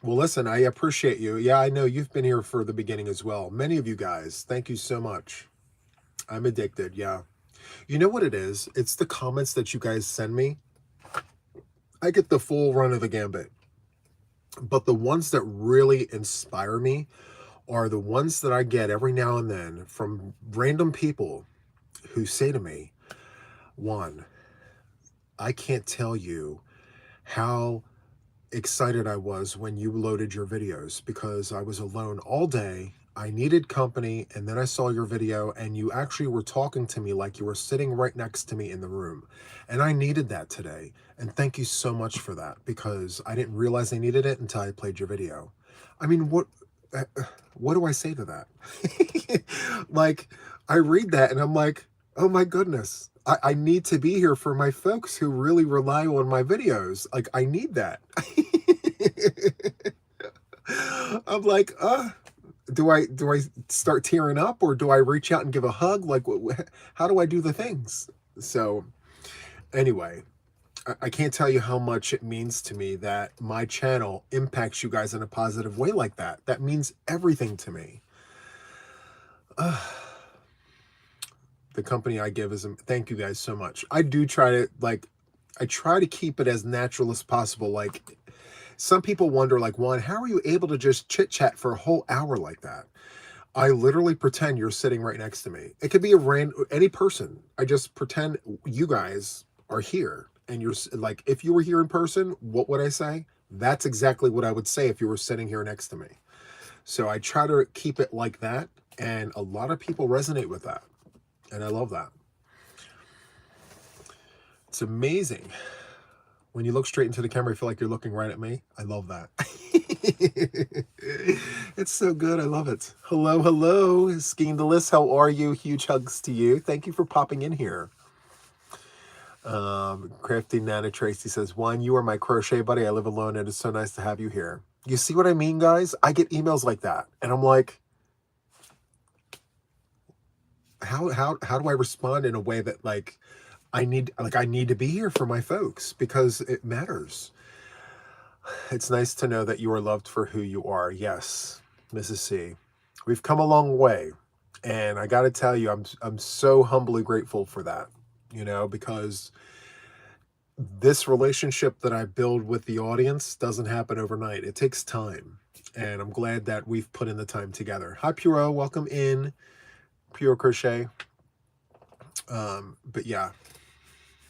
Well, listen, I appreciate you. Yeah, I know you've been here for the beginning as well. Many of you guys, thank you so much. I'm addicted, yeah. You know what it is? It's the comments that you guys send me. I get the full run of the gambit. But the ones that really inspire me are the ones that I get every now and then from random people who say to me, Juan, I can't tell you how excited I was when you loaded your videos, because I was alone all day. I needed company, and then I saw your video, and you actually were talking to me like you were sitting right next to me in the room. And I needed that today. And thank you so much for that, because I didn't realize I needed it until I played your video. I mean, what do I say to that? Like, I read that and I'm like, oh my goodness. I need to be here for my folks who really rely on my videos. Like, I need that. I'm like, do I start tearing up, or do I reach out and give a hug? Like, how do I do the things? So anyway, I can't tell you how much it means to me that my channel impacts you guys in a positive way like that. That means everything to me. The company I give is, thank you guys so much. I do try to, like, I try to keep it as natural as possible. Like, some people wonder, like, Juan, how are you able to just chit chat for a whole hour like that? I literally pretend you're sitting right next to me. It could be any person. I just pretend you guys are here, and you're like, if you were here in person, what would I say? That's exactly what I would say if you were sitting here next to me. So I try to keep it like that, and a lot of people resonate with that. And I love that. It's amazing. When you look straight into the camera, I feel like you're looking right at me. I love that. It's so good. I love it. Hello, hello. Skiing the list. How are you? Huge hugs to you. Thank you for popping in here. Crafty Nana Tracy says, Juan, you are my crochet buddy. I live alone, and it's so nice to have you here. You see what I mean, guys? I get emails like that, and I'm like, how do I respond in a way that like I need to be here for my folks because it matters. It's nice to know that you are loved for who you are. Yes, Mrs. C. We've come a long way. And I got to tell you, I'm so humbly grateful for that, because this relationship that I build with the audience doesn't happen overnight. It takes time. And I'm glad that we've put in the time together. Hi, Puro. Welcome in, Pure Crochet. But yeah,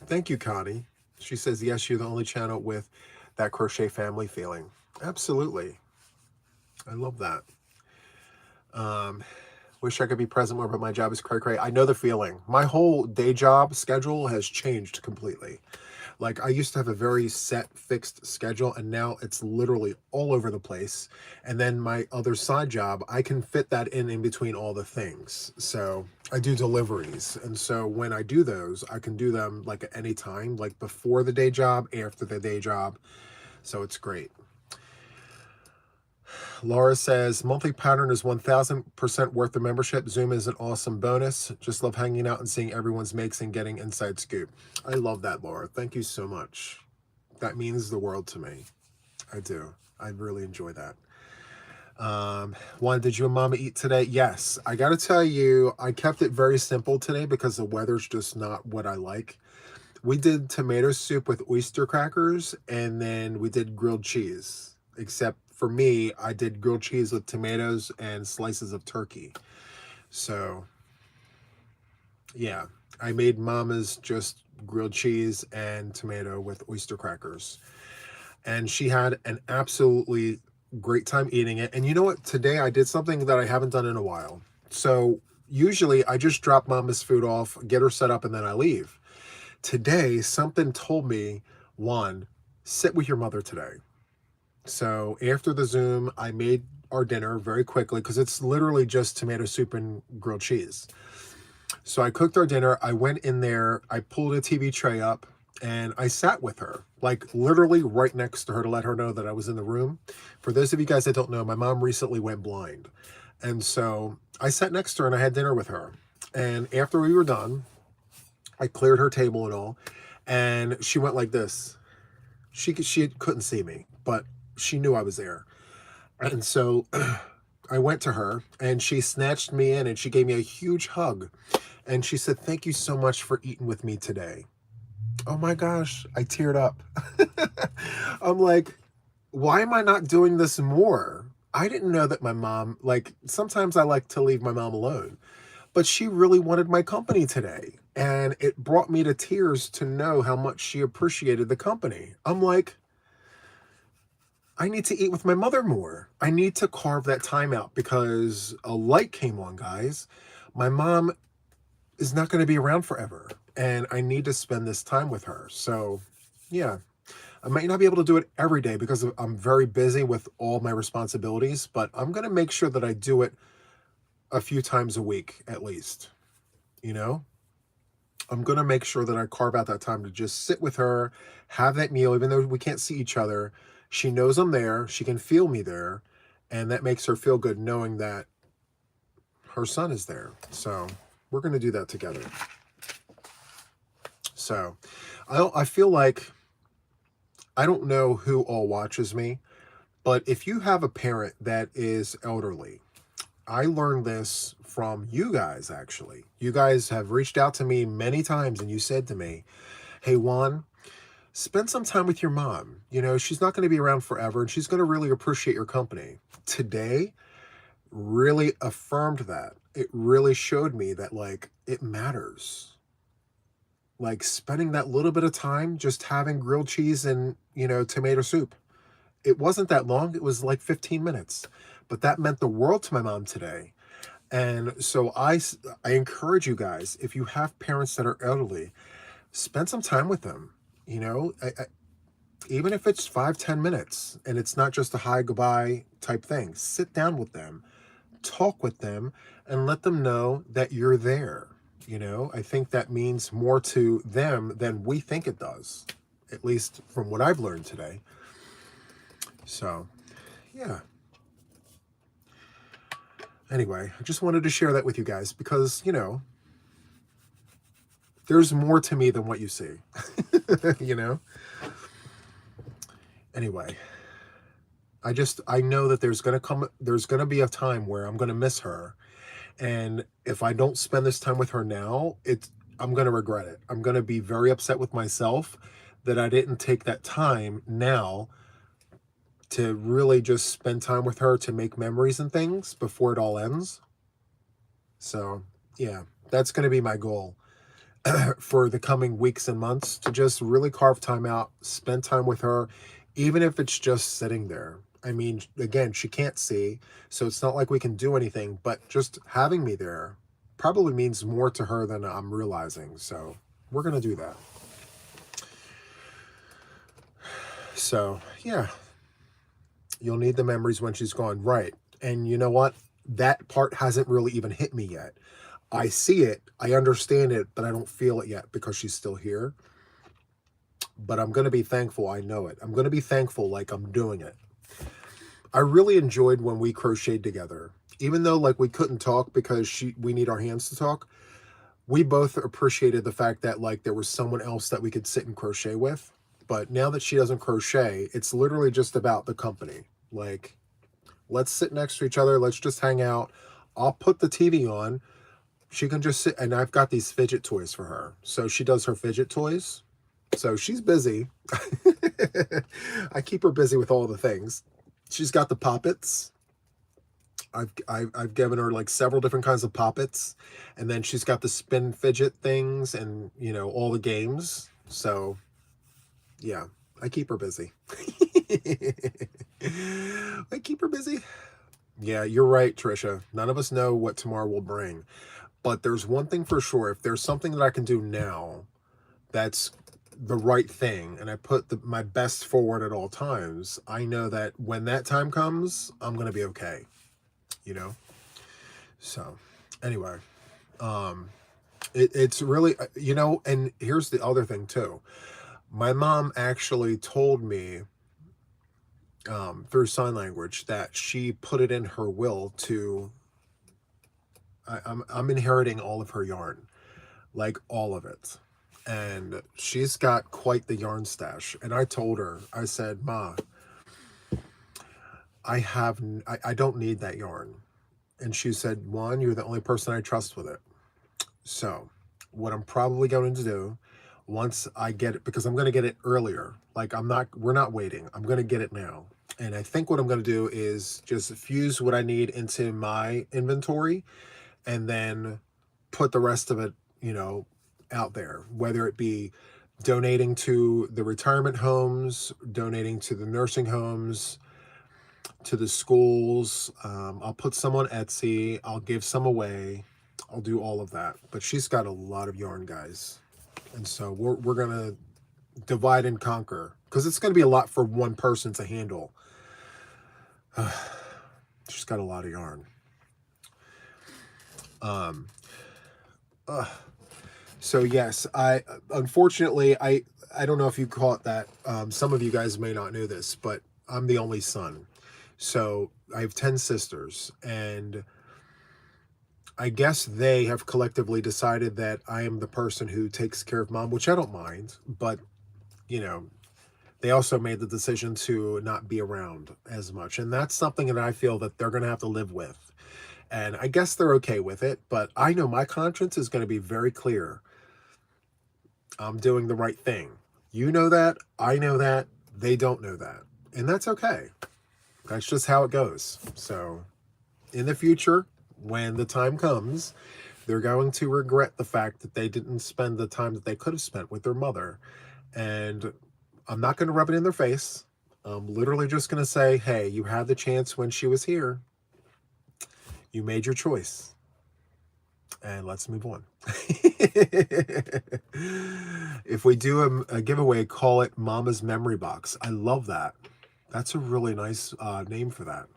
thank you, Connie. She says, yes, you're the only channel with that crochet family feeling. Absolutely. I love that. Wish I could be present more, but my job is cray. I know the feeling. My whole day job schedule has changed completely. Like I used to have a very set, fixed schedule, and now it's literally all over the place. And then my other side job, I can fit that in between all the things. So I do deliveries. And so when I do those, I can do them like at any time, like before the day job, after the day job. So it's great. Laura says, monthly pattern is 1,000% worth the membership. Zoom is an awesome bonus. Just love hanging out and seeing everyone's makes and getting inside scoop. I love that, Laura. Thank you so much. That means the world to me. I do. I really enjoy that. Juan, did you and Mama eat today? Yes. I got to tell you, I kept it very simple today because the weather's just not what I like. We did tomato soup with oyster crackers, and then we did grilled cheese. Except for me, I did grilled cheese with tomatoes and slices of turkey. So, yeah, I made Mama's just grilled cheese and tomato with oyster crackers. And she had an absolutely great time eating it. And you know what? Today I did something that I haven't done in a while. So usually I just drop Mama's food off, get her set up, and then I leave. Today, something told me, Juan, sit with your mother today. So after the Zoom, I made our dinner very quickly because it's literally just tomato soup and grilled cheese. So I cooked our dinner. I went in there, I pulled a TV tray up, and I sat with her, like literally right next to her to let her know that I was in the room. For those of you guys that don't know, my mom recently went blind. And so I sat next to her and I had dinner with her. And after we were done, I cleared her table and all, and she went like this. She couldn't see me, but she knew I was there. And so I went to her and she snatched me in and she gave me a huge hug. And she said, thank you so much for eating with me today. Oh my gosh, I teared up. I'm like, why am I not doing this more? I didn't know that my mom, like, sometimes I like to leave my mom alone, but she really wanted my company today. And it brought me to tears to know how much she appreciated the company. I'm like, I need to eat with my mother more. I need to carve that time out because a light came on, guys. My mom is not going to be around forever, and I need to spend this time with her. So, yeah, I might not be able to do it every day because I'm very busy with all my responsibilities, but I'm going to make sure that I do it a few times a week at least. I'm going to make sure that I carve out that time to just sit with her, have that meal, even though we can't see each other. She knows I'm there. She can feel me there. And that makes her feel good knowing that her son is there. So we're going to do that together. So I feel like, I don't know who all watches me, but if you have a parent that is elderly, I learned this from you guys, actually. You guys have reached out to me many times and you said to me, hey, Juan, spend some time with your mom. She's not going to be around forever and she's going to really appreciate your company. Today really affirmed that. It really showed me that, like, it matters. Like spending that little bit of time just having grilled cheese and, tomato soup. It wasn't that long. It was like 15 minutes. But that meant the world to my mom today. And so I encourage you guys, if you have parents that are elderly, spend some time with them. Even if it's 5-10 minutes and it's not just a hi, goodbye type thing, sit down with them, talk with them, and let them know that you're there. I think that means more to them than we think it does, at least from what I've learned today. So, yeah. Anyway, I just wanted to share that with you guys because, There's more to me than what you see. You know? Anyway, I know that there's going to be a time where I'm going to miss her. And if I don't spend this time with her now, I'm going to regret it. I'm going to be very upset with myself that I didn't take that time now to really just spend time with her to make memories and things before it all ends. So, yeah, that's going to be my goal for the coming weeks and months, to just really carve time out, spend time with her, even if it's just sitting there. I mean, again, she can't see, so it's not like we can do anything, but just having me there probably means more to her than I'm realizing. So we're going to do that. So, yeah, you'll need the memories when she's gone. Right. And you know what? That part hasn't really even hit me yet. I see it, I understand it, but I don't feel it yet because she's still here. But I'm going to be thankful I know it. I'm going to be thankful like I'm doing it. I really enjoyed when we crocheted together. Even though like we couldn't talk because we need our hands to talk, we both appreciated the fact that like there was someone else that we could sit and crochet with. But now that she doesn't crochet, it's literally just about the company. Like, let's sit next to each other. Let's just hang out. I'll put the TV on. She can just sit, and I've got these fidget toys for her. So she does her fidget toys. So she's busy. I keep her busy with all the things. She's got the poppets. I've given her like several different kinds of poppets. And then she's got the spin fidget things and, you know, all the games. So, yeah, I keep her busy. I keep her busy. Yeah, you're right, Trisha. None of us know what tomorrow will bring. But there's one thing for sure. If there's something that I can do now that's the right thing, and I put my best forward at all times, I know that when that time comes, I'm going to be okay. You know? So, anyway. It's really, you know, and here's the other thing, too. My mom actually told me through sign language that she put it in her will to... I'm inheriting all of her yarn, like all of it, and she's got quite the yarn stash. And I told her, I said, Ma, I don't need that yarn. And she said, Juan, you're the only person I trust with it. So what I'm probably going to do once I get it, because I'm going to get it earlier, like we're not waiting, I'm going to get it now. And I think what I'm going to do is just fuse what I need into my inventory and then put the rest of it, you know, out there, whether it be donating to the retirement homes, donating to the nursing homes, to the schools. I'll put some on Etsy. I'll give some away. I'll do all of that. But she's got a lot of yarn, guys. And so we're going to divide and conquer, because it's going to be a lot for one person to handle. She's got a lot of yarn. So yes, unfortunately, I don't know if you call it that. Some of you guys may not know this, but I'm the only son. So I have 10 sisters, and I guess they have collectively decided that I am the person who takes care of Mom, which I don't mind, but, you know, they also made the decision to not be around as much. And that's something that I feel that they're going to have to live with. And I guess they're okay with it, but I know my conscience is going to be very clear. I'm doing the right thing. You know that. I know that. They don't know that. And that's okay. That's just how it goes. So in the future, when the time comes, they're going to regret the fact that they didn't spend the time that they could have spent with their mother. And I'm not going to rub it in their face. I'm literally just going to say, hey, you had the chance when she was here. You made your choice. And let's move on. If we do a giveaway, call it Mama's Memory Box. I love that. That's a really nice name for that.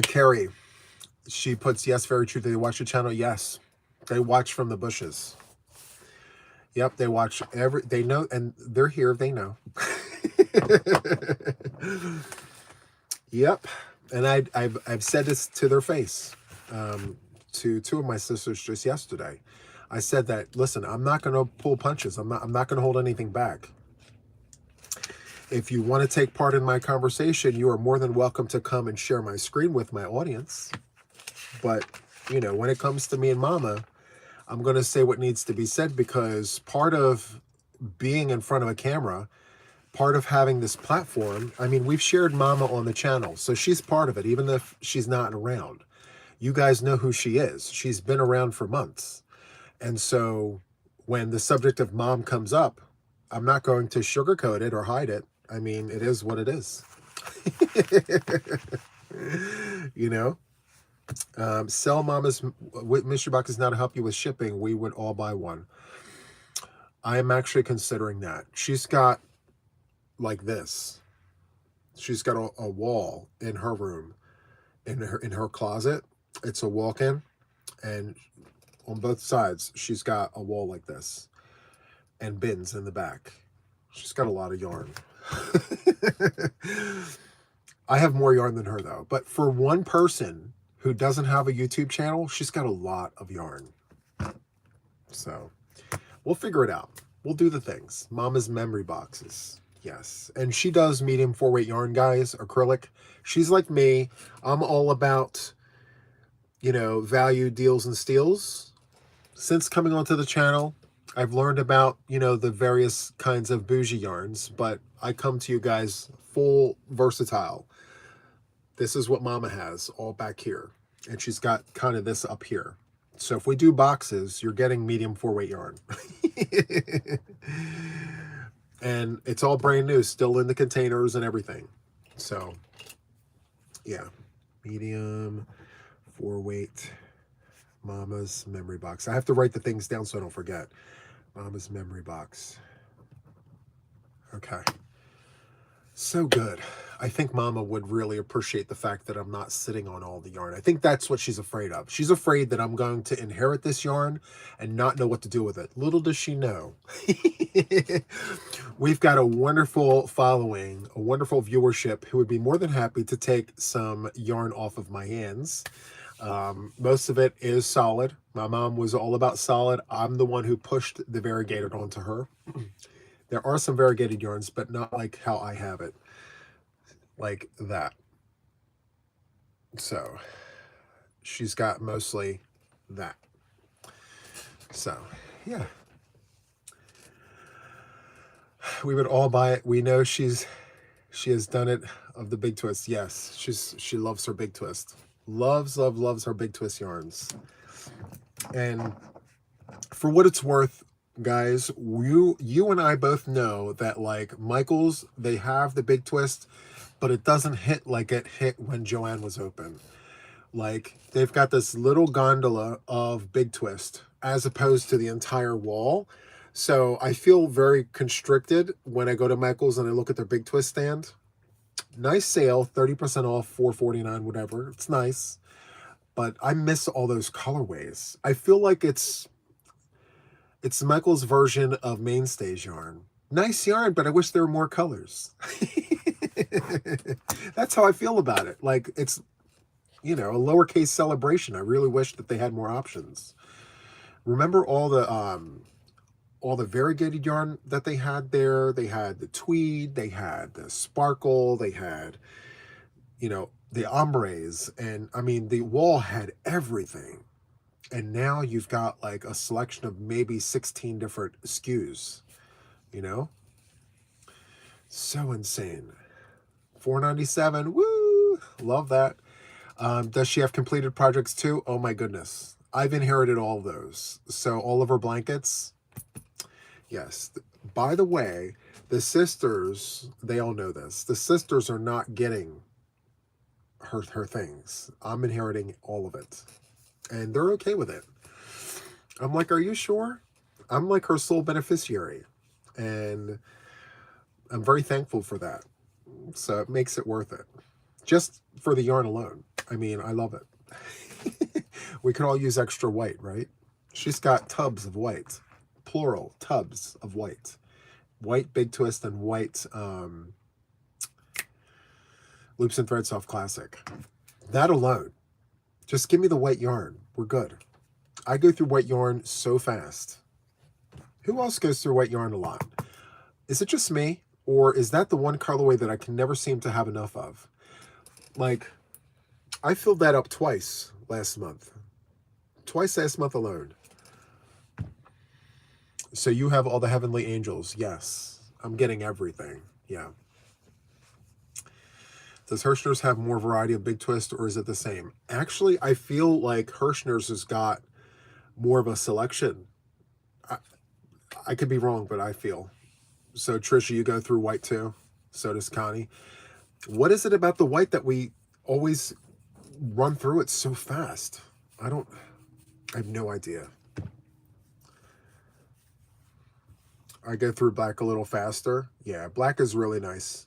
Carrie, she puts, yes, very true. They watch the channel. Yes, they watch from the bushes. Yep, they watch they know, and they're here. They know. Yep, and I've said this to their face. to two of my sisters just yesterday. I said that, listen, I'm not going to pull punches. I'm not going to hold anything back. If you want to take part in my conversation, you are more than welcome to come and share my screen with my audience. But, you know, when it comes to me and Mama, I'm going to say what needs to be said, because part of being in front of a camera, part of having this platform, I mean, we've shared Mama on the channel, so she's part of it, even if she's not around. You guys know who she is. She's been around for months. And so when the subject of Mom comes up, I'm not going to sugarcoat it or hide it. I mean, it is what it is. You know? Sell Mama's mystery boxes now to help you with shipping. We would all buy one. I am actually considering that. She's got like this. She's got a wall in her room, in her closet. It's a walk-in, and on both sides she's got a wall like this and bins in the back. She's got a lot of yarn. I have more yarn than her though, but for one person who doesn't have a YouTube channel, she's got a lot of yarn. So we'll figure it out. We'll do the things. Mama's memory boxes. Yes. And she does medium 4-weight yarn, guys, acrylic. She's like me. I'm all about, you know, value, deals, and steals. Since coming onto the channel, I've learned about, you know, the various kinds of bougie yarns, but I come to you guys full versatile. This is what Mama has all back here. And she's got kind of this up here. So if we do boxes, you're getting medium 4-weight yarn. And it's all brand new, still in the containers and everything. So, yeah. Medium 4-weight Mama's memory box. I have to write the things down so I don't forget. Mama's memory box. Okay. So good. I think Mama would really appreciate the fact that I'm not sitting on all the yarn. I think that's what she's afraid of. She's afraid that I'm going to inherit this yarn and not know what to do with it. Little does she know. We've got a wonderful following, a wonderful viewership who would be more than happy to take some yarn off of my hands. Most of it is solid. My mom was all about solid. I'm the one who pushed the variegated onto her. There are some variegated yarns, but not like how I have it. Like that. So, she's got mostly that. So, yeah. We would all buy it. We know she has done it of the big twist. Yes, she loves her big twist. Loves her big twist yarns. And for what it's worth, guys, you and I both know that, like, Michael's, they have the big twist, but it doesn't hit like it hit when Joanne was open. Like, they've got this little gondola of big twist as opposed to the entire wall. So I feel very constricted when I go to Michael's and I look at their big twist stand. Nice sale, 30% off, $4.49, whatever. It's nice. But I miss all those colorways. I feel like it's Michael's version of Mainstays yarn. Nice yarn, but I wish there were more colors. That's how I feel about it. Like, it's, you know, a lowercase celebration. I really wish that they had more options. Remember all the variegated yarn that they had there? They had the tweed, they had the sparkle, they had, you know, the ombres, and I mean, the wall had everything. And now you've got like a selection of maybe 16 different SKUs, you know? So insane. $4.97, woo! Love that. Does she have completed projects too? Oh my goodness. I've inherited all of those. So all of her blankets, yes. By the way, the sisters, they all know this. The sisters are not getting her things. I'm inheriting all of it. And they're okay with it. I'm like, are you sure? I'm like her sole beneficiary. And I'm very thankful for that. So it makes it worth it. Just for the yarn alone. I mean, I love it. We could all use extra white, right? She's got tubs of white. Plural, tubs of white. White Big Twist and white Loops and Thread Soft Classic. That alone. Just give me the white yarn. We're good. I go through white yarn so fast. Who else goes through white yarn a lot? Is it just me? Or is that the one colorway that I can never seem to have enough of? Like, I filled that up twice last month. Twice last month alone. So you have all the Heavenly Angels. Yes. I'm getting everything. Yeah. Does Hirschner's have more variety of Big Twist, or is it the same? Actually, I feel like Hirschner's has got more of a selection. I could be wrong, but I feel. So, Trisha, you go through white too. So does Connie. What is it about the white that we always run through it so fast? I have no idea. I go through black a little faster. Yeah, black is really nice.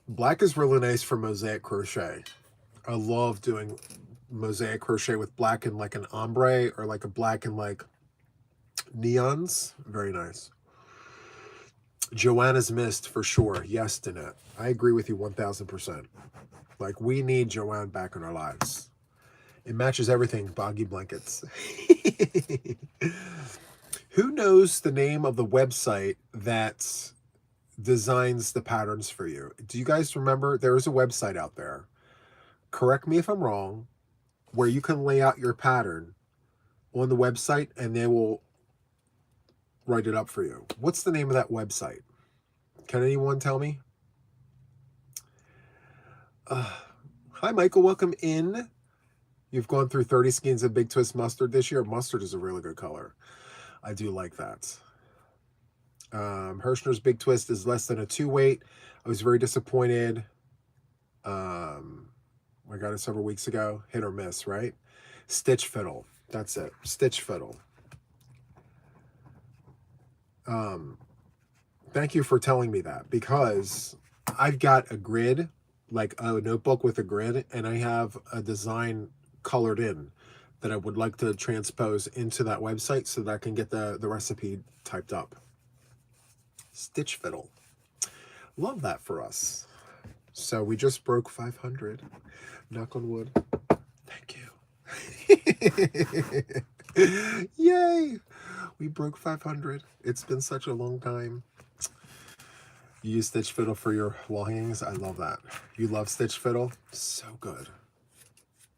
Black is really nice for mosaic crochet. I love doing mosaic crochet with black and like an ombre, or like a black and like neons. Very nice. Joanna's missed for sure. Yes, Danette. I agree with you 1000%. Like, we need Joanne back in our lives. It matches everything. Boggy blankets. Who knows the name of the website that designs the patterns for you? Do you guys remember? There is a website out there. Correct me if I'm wrong, where you can lay out your pattern on the website and they will write it up for you. What's the name of that website? Can anyone tell me? Hi, Michael. Welcome in. You've gone through 30 skeins of Big Twist mustard this year. Mustard is a really good color. I do like that. Hirschner's Big Twist is less than a 2 weight. I was very disappointed. I got it several weeks ago. Hit or miss, right? Stitch Fiddle. That's it. Stitch Fiddle. Thank you for telling me that, because I've got a grid, like a notebook with a grid, and I have a design colored in that I would like to transpose into that website so that I can get the recipe typed up. Stitch Fiddle. Love that for us. So we just broke 500. Knock on wood. Thank you. Yay! We broke 500. It's been such a long time. You use Stitch Fiddle for your wall hangings? I love that. You love Stitch Fiddle? So good.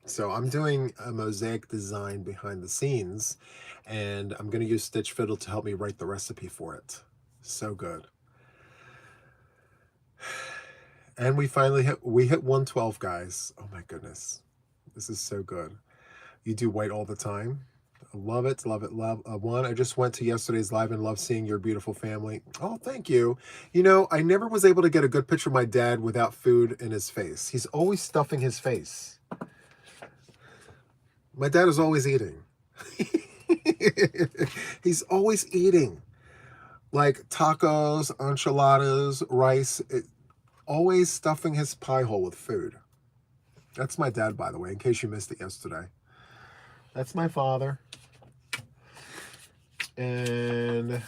So I'm doing a mosaic design behind the scenes, and I'm going to use Stitch Fiddle to help me write the recipe for it. So good. And we finally hit 112, guys. Oh my goodness. This is so good. You do white all the time. Love it, love it, love. Juan, I just went to yesterday's live and love seeing your beautiful family. Oh, thank you. You know, I never was able to get a good picture of my dad without food in his face. He's always stuffing his face. My dad is always eating. He's always eating. Like tacos, enchiladas, rice, always stuffing his pie hole with food. That's my dad, by the way, in case you missed it yesterday. That's my father. And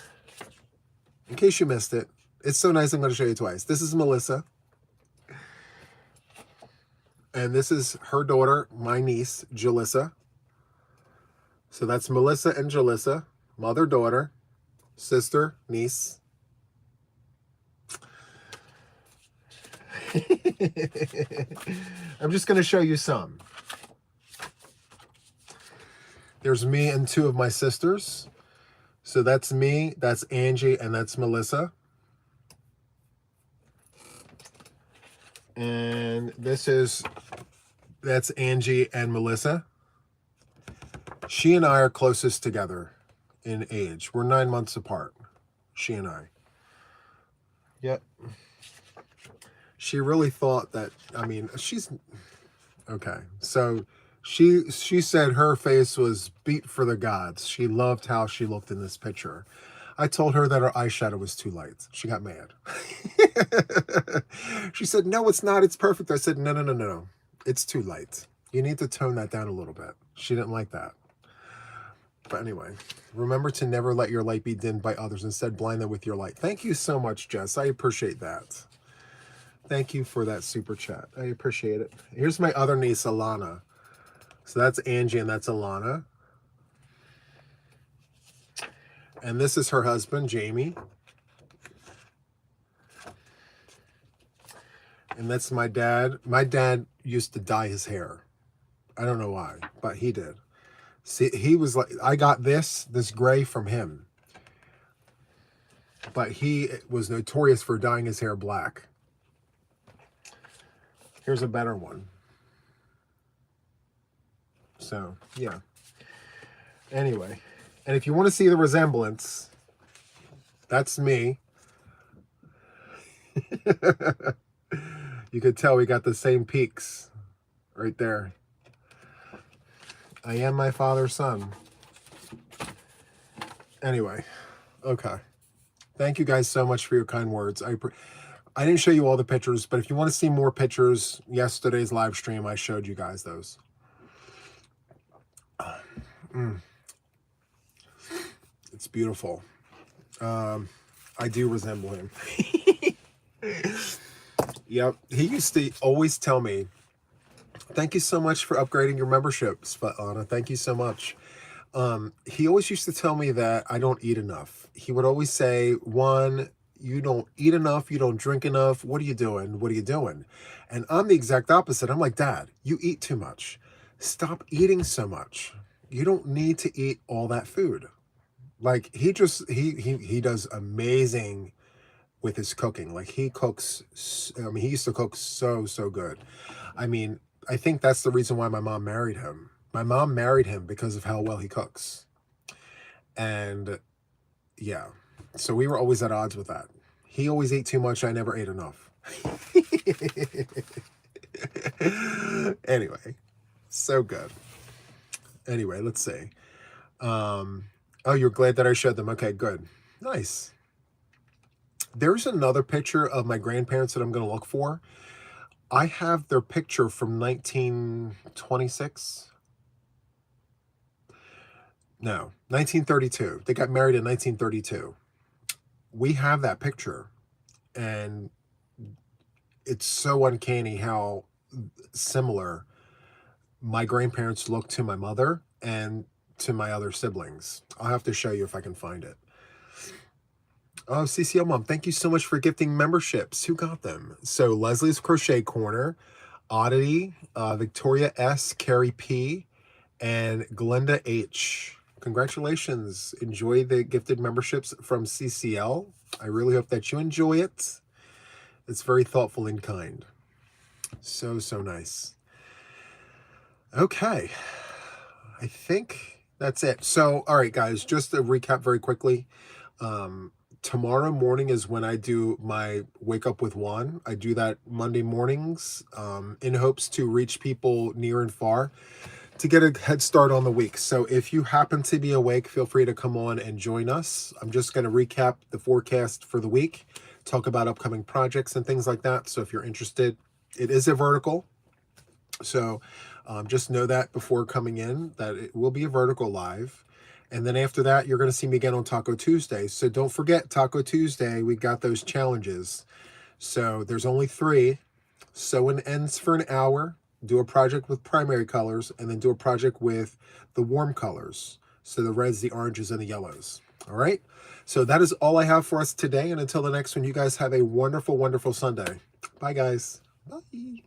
in case you missed it, it's so nice, I'm going to show you twice. This is Melissa. And this is her daughter, my niece, Jalissa. So that's Melissa and Jalissa, mother, daughter, sister, niece. I'm just going to show you some. There's me and 2 of my sisters. So that's me, that's Angie, and that's Melissa. And that's Angie and Melissa. She and I are closest together in age. We're 9 months apart, she and I. Yep. She really thought that, I mean, she's, okay. So she said her face was beat for the gods. She loved how she looked in this picture. I told her that her eyeshadow was too light. She got mad. She said, no, it's not. It's perfect. I said, no. It's too light. You need to tone that down a little bit. She didn't like that. But anyway, remember to never let your light be dimmed by others. Instead, blind them with your light. Thank you so much, Jess. I appreciate that. Thank you for that super chat. I appreciate it. Here's my other niece, Alana. So that's Angie and that's Alana. And this is her husband, Jamie. And that's my dad. My dad used to dye his hair. I don't know why, but he did. See, he was like, I got this gray from him. But he was notorious for dyeing his hair black. Here's a better one. So, yeah. Anyway, and if you want to see the resemblance, that's me. You could tell we got the same peaks right there. I am my father's son. Anyway, okay. Thank you guys so much for your kind words. I didn't show you all the pictures, but if you want to see more pictures, yesterday's live stream, I showed you guys those. It's beautiful. I do resemble him. Yep. He used to always tell me, thank you so much for upgrading your membership, Svetlana. Thank you so much. He always used to tell me that I don't eat enough. He would always say, Juan, you don't eat enough. You don't drink enough. What are you doing? What are you doing? And I'm the exact opposite. I'm like, Dad, you eat too much. Stop eating so much. You don't need to eat all that food. Like he does amazing with his cooking. Like he cooks, I mean, he used to cook so good. I mean, I think that's the reason why my mom married him. My mom married him because of how well he cooks. And yeah, so we were always at odds with that. He always ate too much. I never ate enough. Anyway, so good. Anyway, let's see. Oh, you're glad that I showed them. Okay, good. Nice. There's another picture of my grandparents that I'm going to look for. I have their picture from 1926. No, 1932. They got married in 1932. We have that picture. And it's so uncanny how similar my grandparents look to my mother and to my other siblings. I'll have to show you if I can find it. Oh, CCL Mom, thank you so much for gifting memberships. Who got them? So Leslie's Crochet Corner, Oddity, Victoria S, Carrie P, and Glenda H. Congratulations. Enjoy the gifted memberships from CCL. I really hope that you enjoy it. It's very thoughtful and kind. So nice. Okay. I think that's it. So, all right, guys, just to recap very quickly. Tomorrow morning is when I do my Wake Up with Juan. I do that Monday mornings in hopes to reach people near and far to get a head start on the week. So if you happen to be awake, feel free to come on and join us. I'm just going to recap the forecast for the week, talk about upcoming projects and things like that. So if you're interested, it is a vertical. So just know that before coming in, that it will be a vertical live. And then after that, you're going to see me again on Taco Tuesday. So don't forget, Taco Tuesday, we got those challenges. So there's only 3. Sew and ends for an hour. Do a project with primary colors. And then do a project with the warm colors. So the reds, the oranges, and the yellows. All right? So that is all I have for us today. And until the next one, you guys have a wonderful, wonderful Sunday. Bye, guys. Bye.